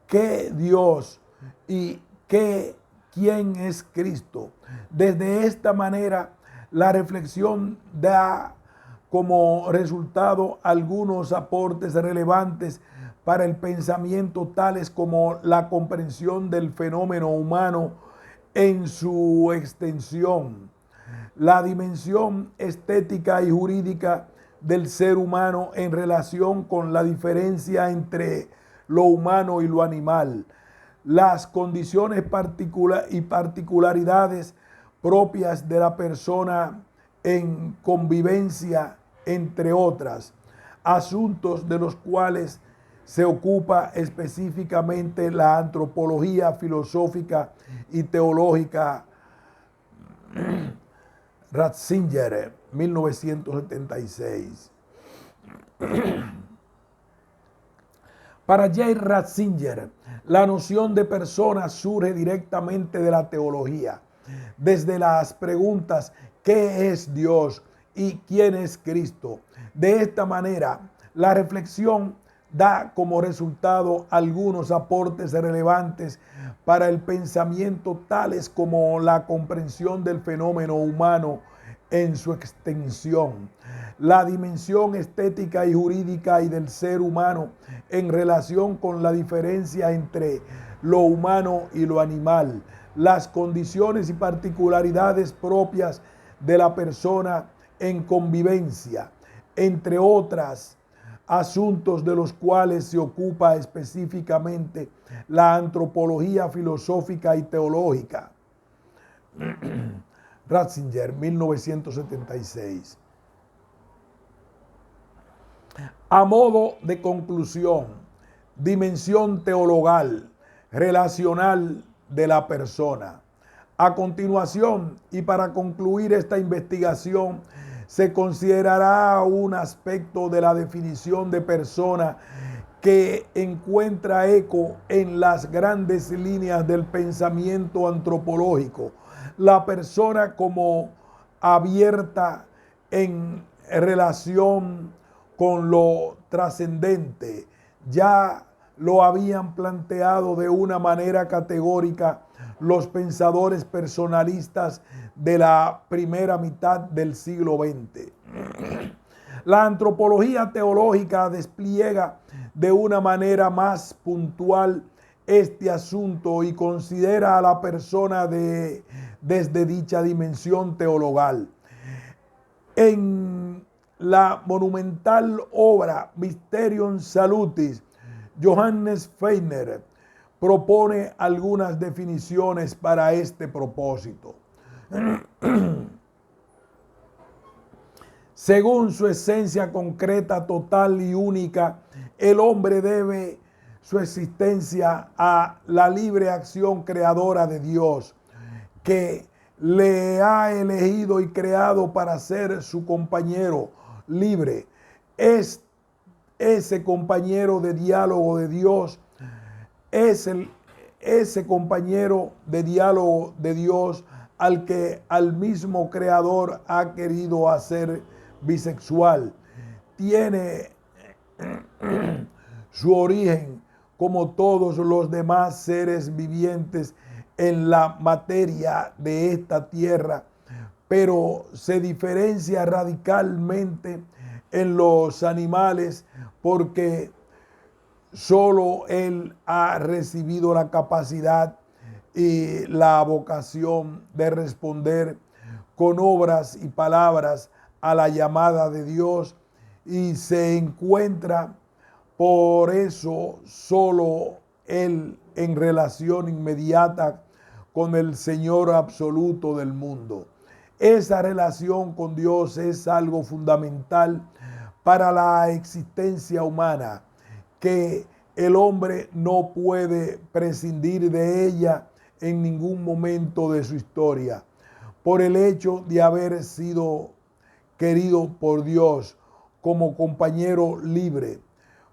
¿qué Dios y quién es Cristo? Desde esta manera, la reflexión da como resultado algunos aportes relevantes para el pensamiento, tales como la comprensión del fenómeno humano en su extensión, la dimensión estética y jurídica del ser humano en relación con la diferencia entre lo humano y lo animal, las condiciones y particularidades propias de la persona en convivencia, entre otras, asuntos de los cuales se ocupa específicamente la antropología filosófica y teológica. Ratzinger, 1976. Para J. Ratzinger, la noción de persona surge directamente de la teología, desde las preguntas ¿qué es Dios y quién es Cristo? De esta manera, la reflexión da como resultado algunos aportes relevantes para el pensamiento, tales como la comprensión del fenómeno humano en su extensión, la dimensión estética y jurídica y del ser humano en relación con la diferencia entre lo humano y lo animal, las condiciones y particularidades propias de la persona en convivencia, entre otras asuntos de los cuales se ocupa específicamente la antropología filosófica y teológica. Ratzinger, 1976. A modo de conclusión, dimensión teologal, relacional de la persona. A continuación, y para concluir esta investigación, se considerará un aspecto de la definición de persona que encuentra eco en las grandes líneas del pensamiento antropológico. La persona como abierta en relación con lo trascendente. Ya lo habían planteado de una manera categórica los pensadores personalistas de la primera mitad del siglo XX. La antropología teológica despliega de una manera más puntual este asunto y considera a la persona desde dicha dimensión teologal. En la monumental obra Mysterium Salutis, Johannes Feiner propone algunas definiciones para este propósito. Según su esencia concreta, total y única, el hombre debe su existencia a la libre acción creadora de Dios, que le ha elegido y creado para ser su compañero libre. Es ese compañero de diálogo de Dios, ese compañero de diálogo de Dios al mismo Creador ha querido hacer bisexual. Tiene su origen, como todos los demás seres vivientes, en la materia de esta tierra, pero se diferencia radicalmente en los animales porque solo él ha recibido la capacidad y la vocación de responder con obras y palabras a la llamada de Dios, y se encuentra por eso solo él en relación inmediata con el Señor absoluto del mundo. Esa relación con Dios es algo fundamental para la existencia humana, que el hombre no puede prescindir de ella en ningún momento de su historia, por el hecho de haber sido querido por Dios como compañero libre.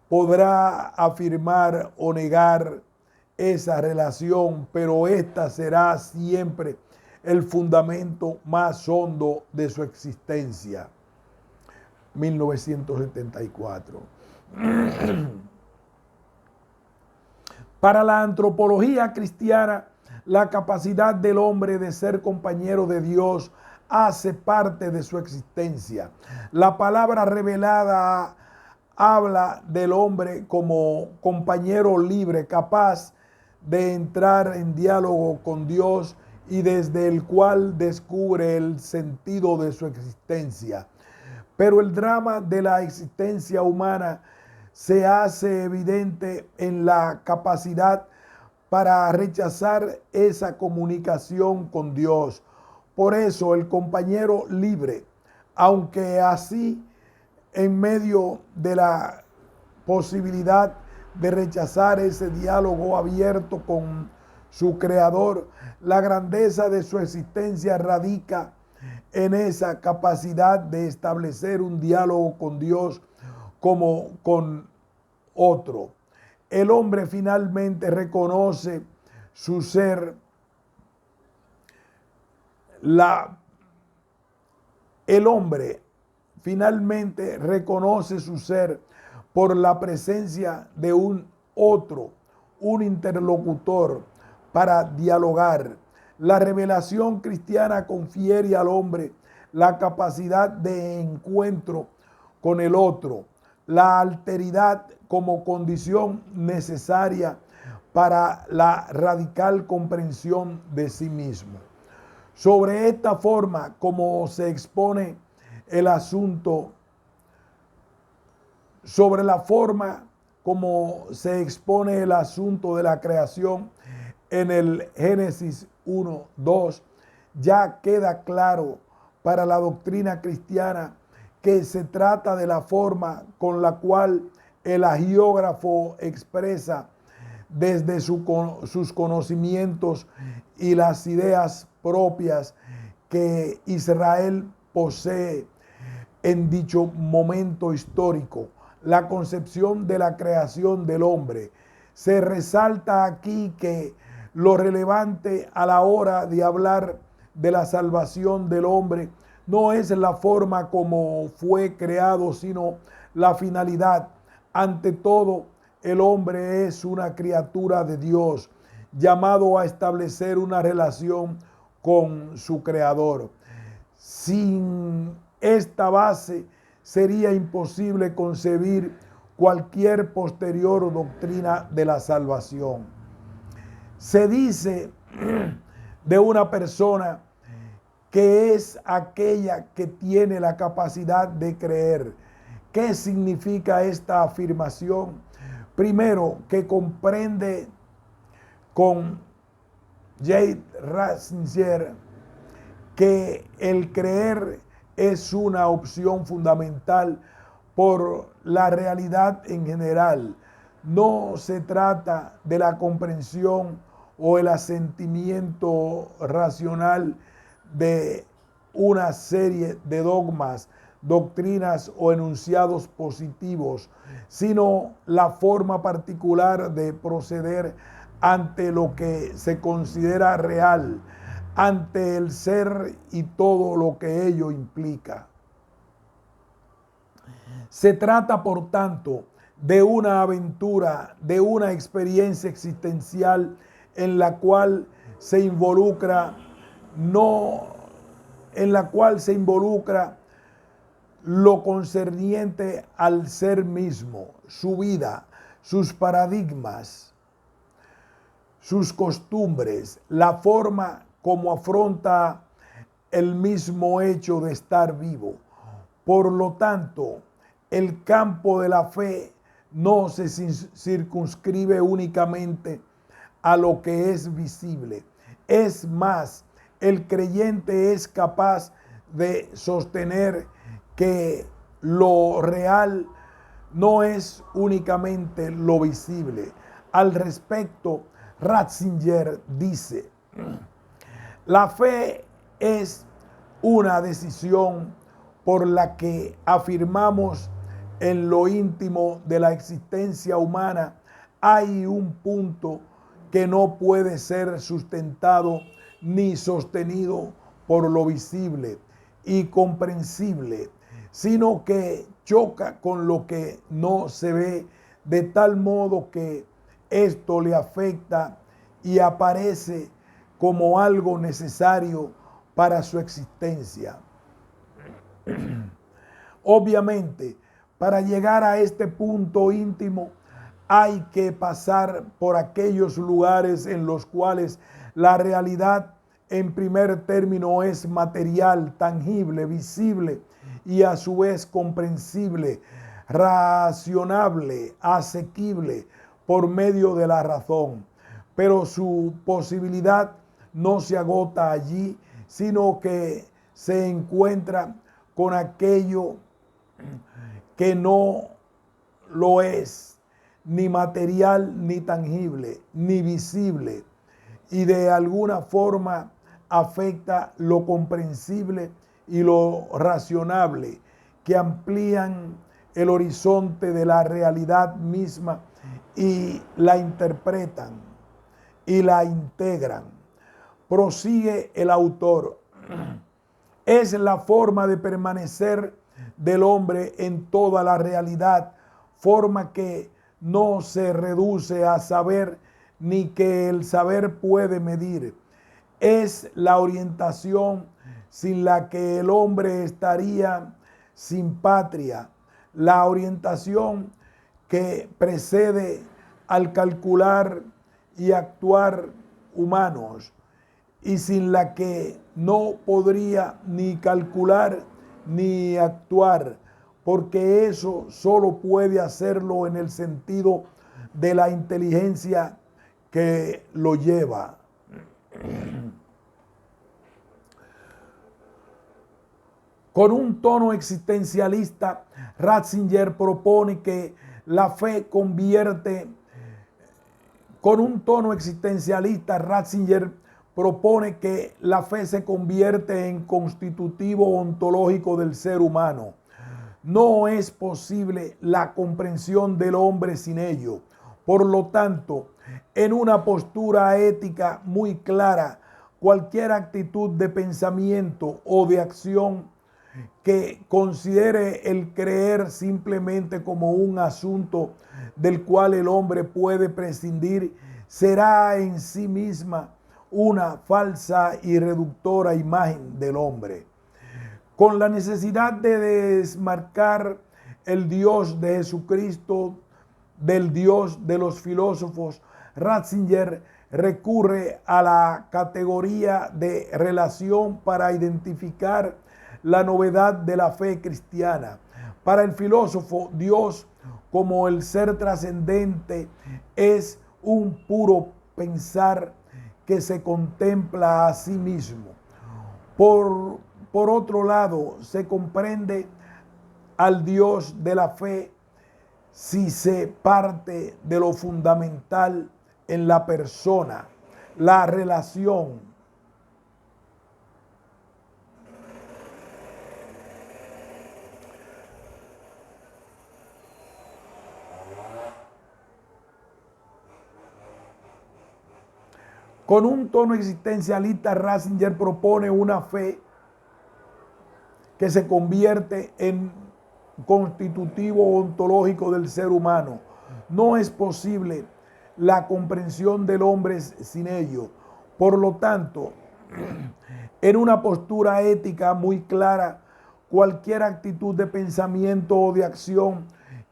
Podrá afirmar o negar esa relación, pero esta será siempre el fundamento más hondo de su existencia. 1974. Para la antropología cristiana, la capacidad del hombre de ser compañero de Dios hace parte de su existencia. La palabra revelada habla del hombre como compañero libre, capaz de entrar en diálogo con Dios y desde el cual descubre el sentido de su existencia. Pero el drama de la existencia humana se hace evidente en la capacidad para rechazar esa comunicación con Dios. Por eso el compañero libre, aunque así en medio de la posibilidad de rechazar ese diálogo abierto con su creador, la grandeza de su existencia radica en esa capacidad de establecer un diálogo con Dios como con otro. El hombre finalmente reconoce su ser, el hombre finalmente reconoce su ser por la presencia de un otro, un interlocutor para dialogar. La revelación cristiana confiere al hombre la capacidad de encuentro con el otro, la alteridad como condición necesaria para la radical comprensión de sí mismo. Sobre esta forma, como se expone el asunto, sobre la forma como se expone el asunto de la creación en el Génesis 1:2, ya queda claro para la doctrina cristiana que se trata de la forma con la cual el agiógrafo expresa desde sus conocimientos y las ideas propias que Israel posee en dicho momento histórico, la concepción de la creación del hombre. Se resalta aquí que lo relevante a la hora de hablar de la salvación del hombre no es la forma como fue creado, sino la finalidad. Ante todo, el hombre es una criatura de Dios, llamado a establecer una relación con su Creador. Sin esta base sería imposible concebir cualquier posterior doctrina de la salvación. Se dice de una persona que es aquella que tiene la capacidad de creer. ¿Qué significa esta afirmación? Primero, que comprende con J. Ratzinger que el creer es una opción fundamental por la realidad en general. No se trata de la comprensión o el asentimiento racional de una serie de dogmas, doctrinas o enunciados positivos, sino la forma particular de proceder ante lo que se considera real, ante el ser y todo lo que ello implica. Se trata, por tanto, de una aventura, de una experiencia existencial en la cual se involucra lo concerniente al ser mismo, su vida, sus paradigmas, sus costumbres, la forma como afronta el mismo hecho de estar vivo. Por lo tanto, el campo de la fe no se circunscribe únicamente a lo que es visible. Es más, el creyente es capaz de sostener que lo real no es únicamente lo visible. Al respecto, Ratzinger dice: la fe es una decisión por la que afirmamos en lo íntimo de la existencia humana hay un punto que no puede ser sustentado ni sostenido por lo visible y comprensible, sino que choca con lo que no se ve, de tal modo que esto le afecta y aparece como algo necesario para su existencia. Obviamente, para llegar a este punto íntimo, hay que pasar por aquellos lugares en los cuales la realidad, en primer término, es material, tangible, visible y a su vez comprensible, racionable, asequible por medio de la razón. Pero su posibilidad no se agota allí, sino que se encuentra con aquello que no lo es, ni material, ni tangible, ni visible, y de alguna forma afecta lo comprensible y lo racionable, que amplían el horizonte de la realidad misma y la interpretan y la integran. Prosigue el autor: es la forma de permanecer del hombre en toda la realidad, forma que no se reduce a saber ni que el saber puede medir. Es la orientación sin la que el hombre estaría sin patria, la orientación que precede al calcular y actuar humanos, y sin la que no podría ni calcular ni actuar, porque eso solo puede hacerlo en el sentido de la inteligencia que lo lleva. Con un tono existencialista, Ratzinger propone que la fe convierte. Con un tono existencialista, Ratzinger propone que la fe se convierte en constitutivo ontológico del ser humano. No es posible la comprensión del hombre sin ello. Por lo tanto, en una postura ética muy clara, cualquier actitud de pensamiento o de acción que considere el creer simplemente como un asunto del cual el hombre puede prescindir, será en sí misma una falsa y reductora imagen del hombre. Con la necesidad de desmarcar el Dios de Jesucristo del Dios de los filósofos, Ratzinger recurre a la categoría de relación para identificar la novedad de la fe cristiana. Para el filósofo, Dios, como el ser trascendente, es un puro pensar que se contempla a sí mismo. Por otro lado, se comprende al Dios de la fe si se parte de lo fundamental en la persona, la relación. Con un tono existencialista, Ratzinger propone una fe que se convierte en constitutivo ontológico del ser humano. No es posible la comprensión del hombre sin ello. Por lo tanto, en una postura ética muy clara, cualquier actitud de pensamiento o de acción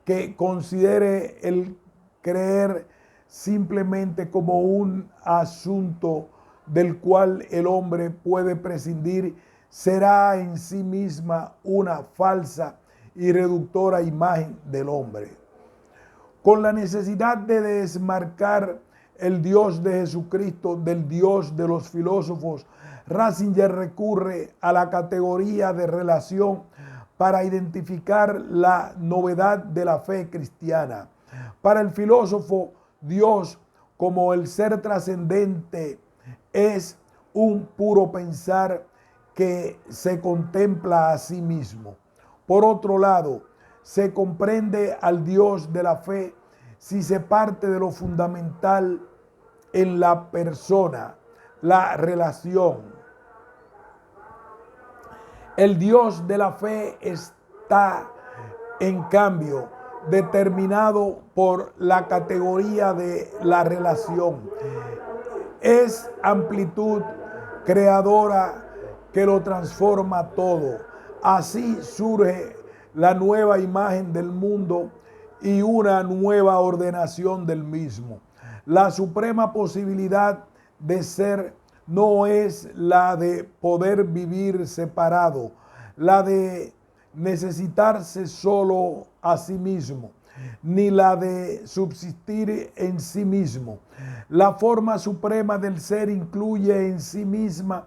que considere el creer simplemente como un asunto del cual el hombre puede prescindir, será en sí misma una falsa y reductora imagen del hombre. Con la necesidad de desmarcar el Dios de Jesucristo del Dios de los filósofos, Ratzinger recurre a la categoría de relación para identificar la novedad de la fe cristiana. Para el filósofo, Dios, como el ser trascendente, es un puro pensar que se contempla a sí mismo. Por otro lado, se comprende al Dios de la fe si se parte de lo fundamental en la persona, la relación. El Dios de la fe está, en cambio, determinado por la categoría de la relación. Es amplitud creadora que lo transforma todo. Así surge la nueva imagen del mundo y una nueva ordenación del mismo. La suprema posibilidad de ser no es la de poder vivir separado, la de necesitarse solo a sí mismo, ni la de subsistir en sí mismo. La forma suprema del ser incluye en sí misma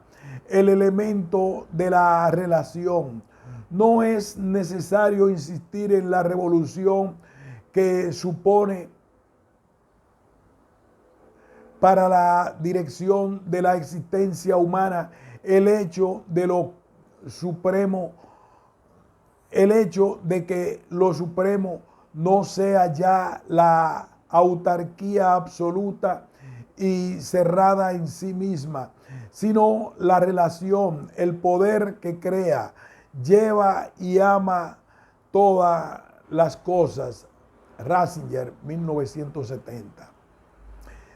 el elemento de la relación. No es necesario insistir en la revolución que supone para la dirección de la existencia humana el hecho de lo supremo, el hecho de que lo supremo no sea ya la autarquía absoluta y cerrada en sí misma, sino la relación, el poder que crea, lleva y ama todas las cosas. Ratzinger, 1970.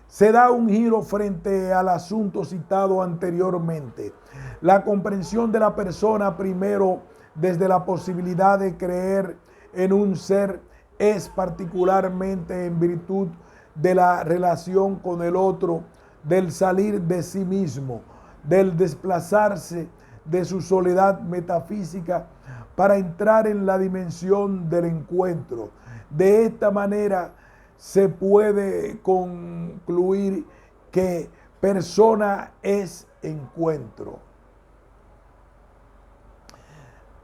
Se da un giro frente al asunto citado anteriormente. La comprensión de la persona primero desde la posibilidad de creer en un ser es particularmente en virtud de la relación con el otro, del salir de sí mismo, del desplazarse de su soledad metafísica para entrar en la dimensión del encuentro. De esta manera se puede concluir que persona es encuentro.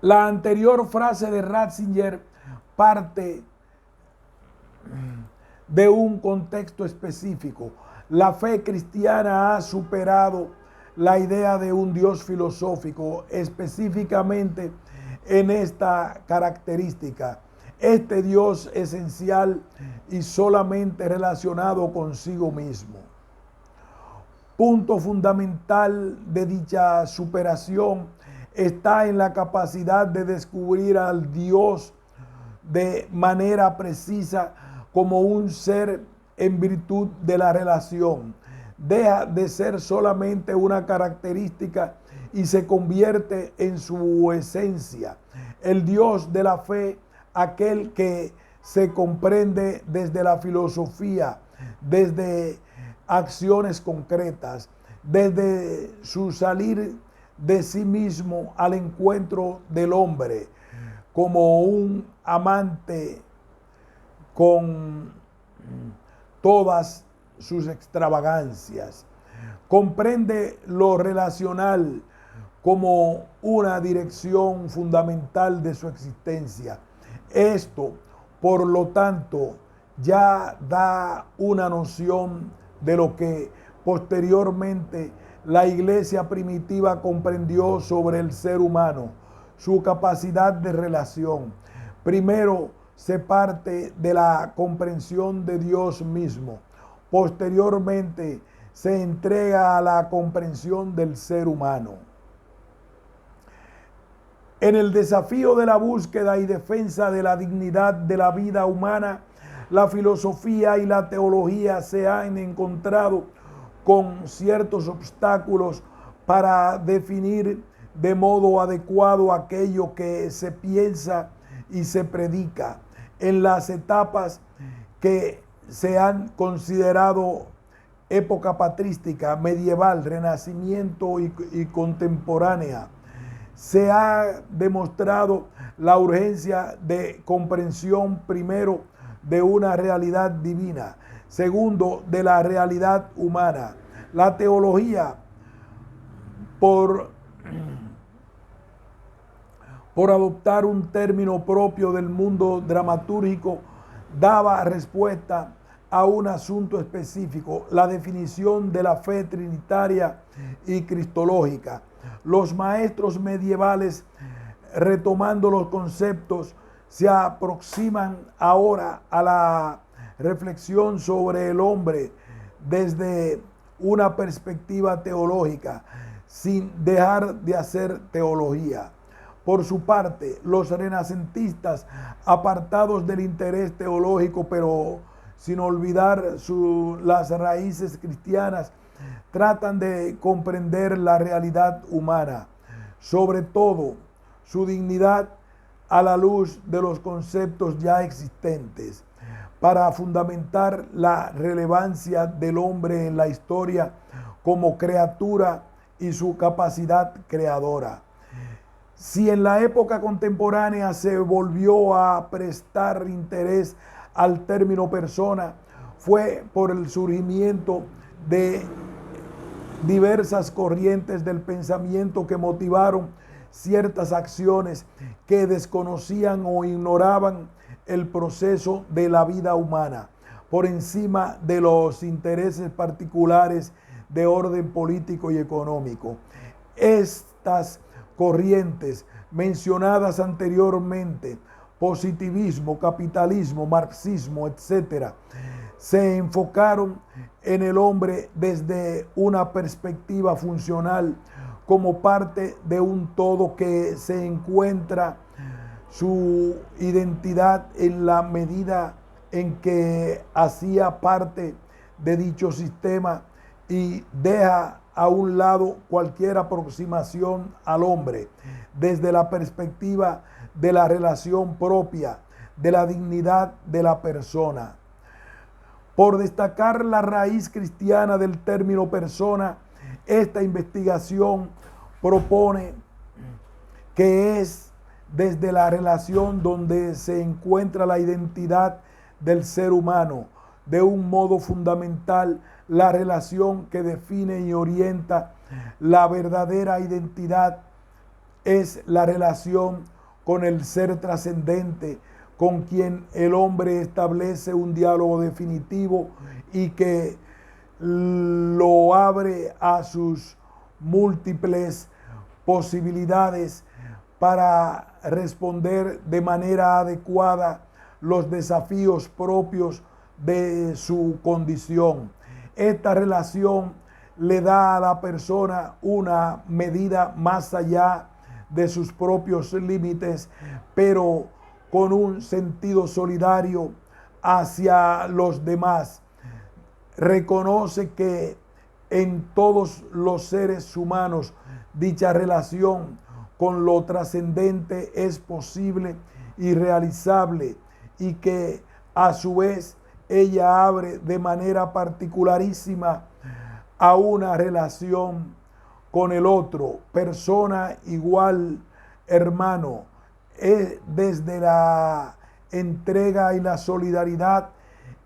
La anterior frase de Ratzinger parte de un contexto específico. La fe cristiana ha superado la idea de un Dios filosófico, específicamente en esta característica. Este Dios esencial y solamente relacionado consigo mismo. Punto fundamental de dicha superación está en la capacidad de descubrir al Dios de manera precisa como un ser en virtud de la relación. Deja de ser solamente una característica y se convierte en su esencia. El Dios de la fe, aquel que se comprende desde la filosofía, desde acciones concretas, desde su salir de sí mismo al encuentro del hombre, como un amante con todas sus extravagancias. Comprende lo relacional como una dirección fundamental de su existencia. Esto, por lo tanto, ya da una noción de lo que posteriormente la iglesia primitiva comprendió sobre el ser humano, su capacidad de relación. Primero se parte de la comprensión de Dios mismo. Posteriormente se entrega a la comprensión del ser humano. En el desafío de la búsqueda y defensa de la dignidad de la vida humana, la filosofía y la teología se han encontrado con ciertos obstáculos para definir de modo adecuado aquello que se piensa y se predica. En las etapas que se han considerado época patrística, medieval, renacimiento y contemporánea. Se ha demostrado la urgencia de comprensión, primero, de una realidad divina, segundo, de la realidad humana. La teología, por adoptar un término propio del mundo dramatúrgico, daba respuesta a un asunto específico, la definición de la fe trinitaria y cristológica. Los maestros medievales, retomando los conceptos, se aproximan ahora a la reflexión sobre el hombre desde una perspectiva teológica, sin dejar de hacer teología. Por su parte, los renacentistas, apartados del interés teológico, pero sin olvidar las raíces cristianas, tratan de comprender la realidad humana, sobre todo su dignidad a la luz de los conceptos ya existentes, para fundamentar la relevancia del hombre en la historia como criatura y su capacidad creadora. Si en la época contemporánea se volvió a prestar interés al término persona, fue por el surgimiento de diversas corrientes del pensamiento que motivaron ciertas acciones que desconocían o ignoraban el proceso de la vida humana, por encima de los intereses particulares de orden político y económico. Estas corrientes mencionadas anteriormente, positivismo, capitalismo, marxismo, etcétera, se enfocaron en el hombre desde una perspectiva funcional como parte de un todo que se encuentra su identidad en la medida en que hacía parte de dicho sistema y deja a un lado cualquier aproximación al hombre desde la perspectiva de la relación propia, de la dignidad de la persona. Por destacar la raíz cristiana del término persona, esta investigación propone que es desde la relación donde se encuentra la identidad del ser humano, de un modo fundamental, la relación que define y orienta la verdadera identidad es la relación con el ser trascendente, con quien el hombre establece un diálogo definitivo y que lo abre a sus múltiples posibilidades para responder de manera adecuada los desafíos propios de su condición. Esta relación le da a la persona una medida más allá de sus propios límites, pero con un sentido solidario hacia los demás. Reconoce que en todos los seres humanos dicha relación con lo trascendente es posible y realizable, y que a su vez ella abre de manera particularísima a una relación con el otro, persona igual, hermano, desde la entrega y la solidaridad,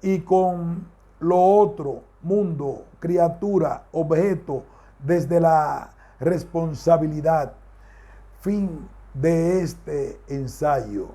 y con lo otro, mundo, criatura, objeto, desde la responsabilidad. Fin de este ensayo.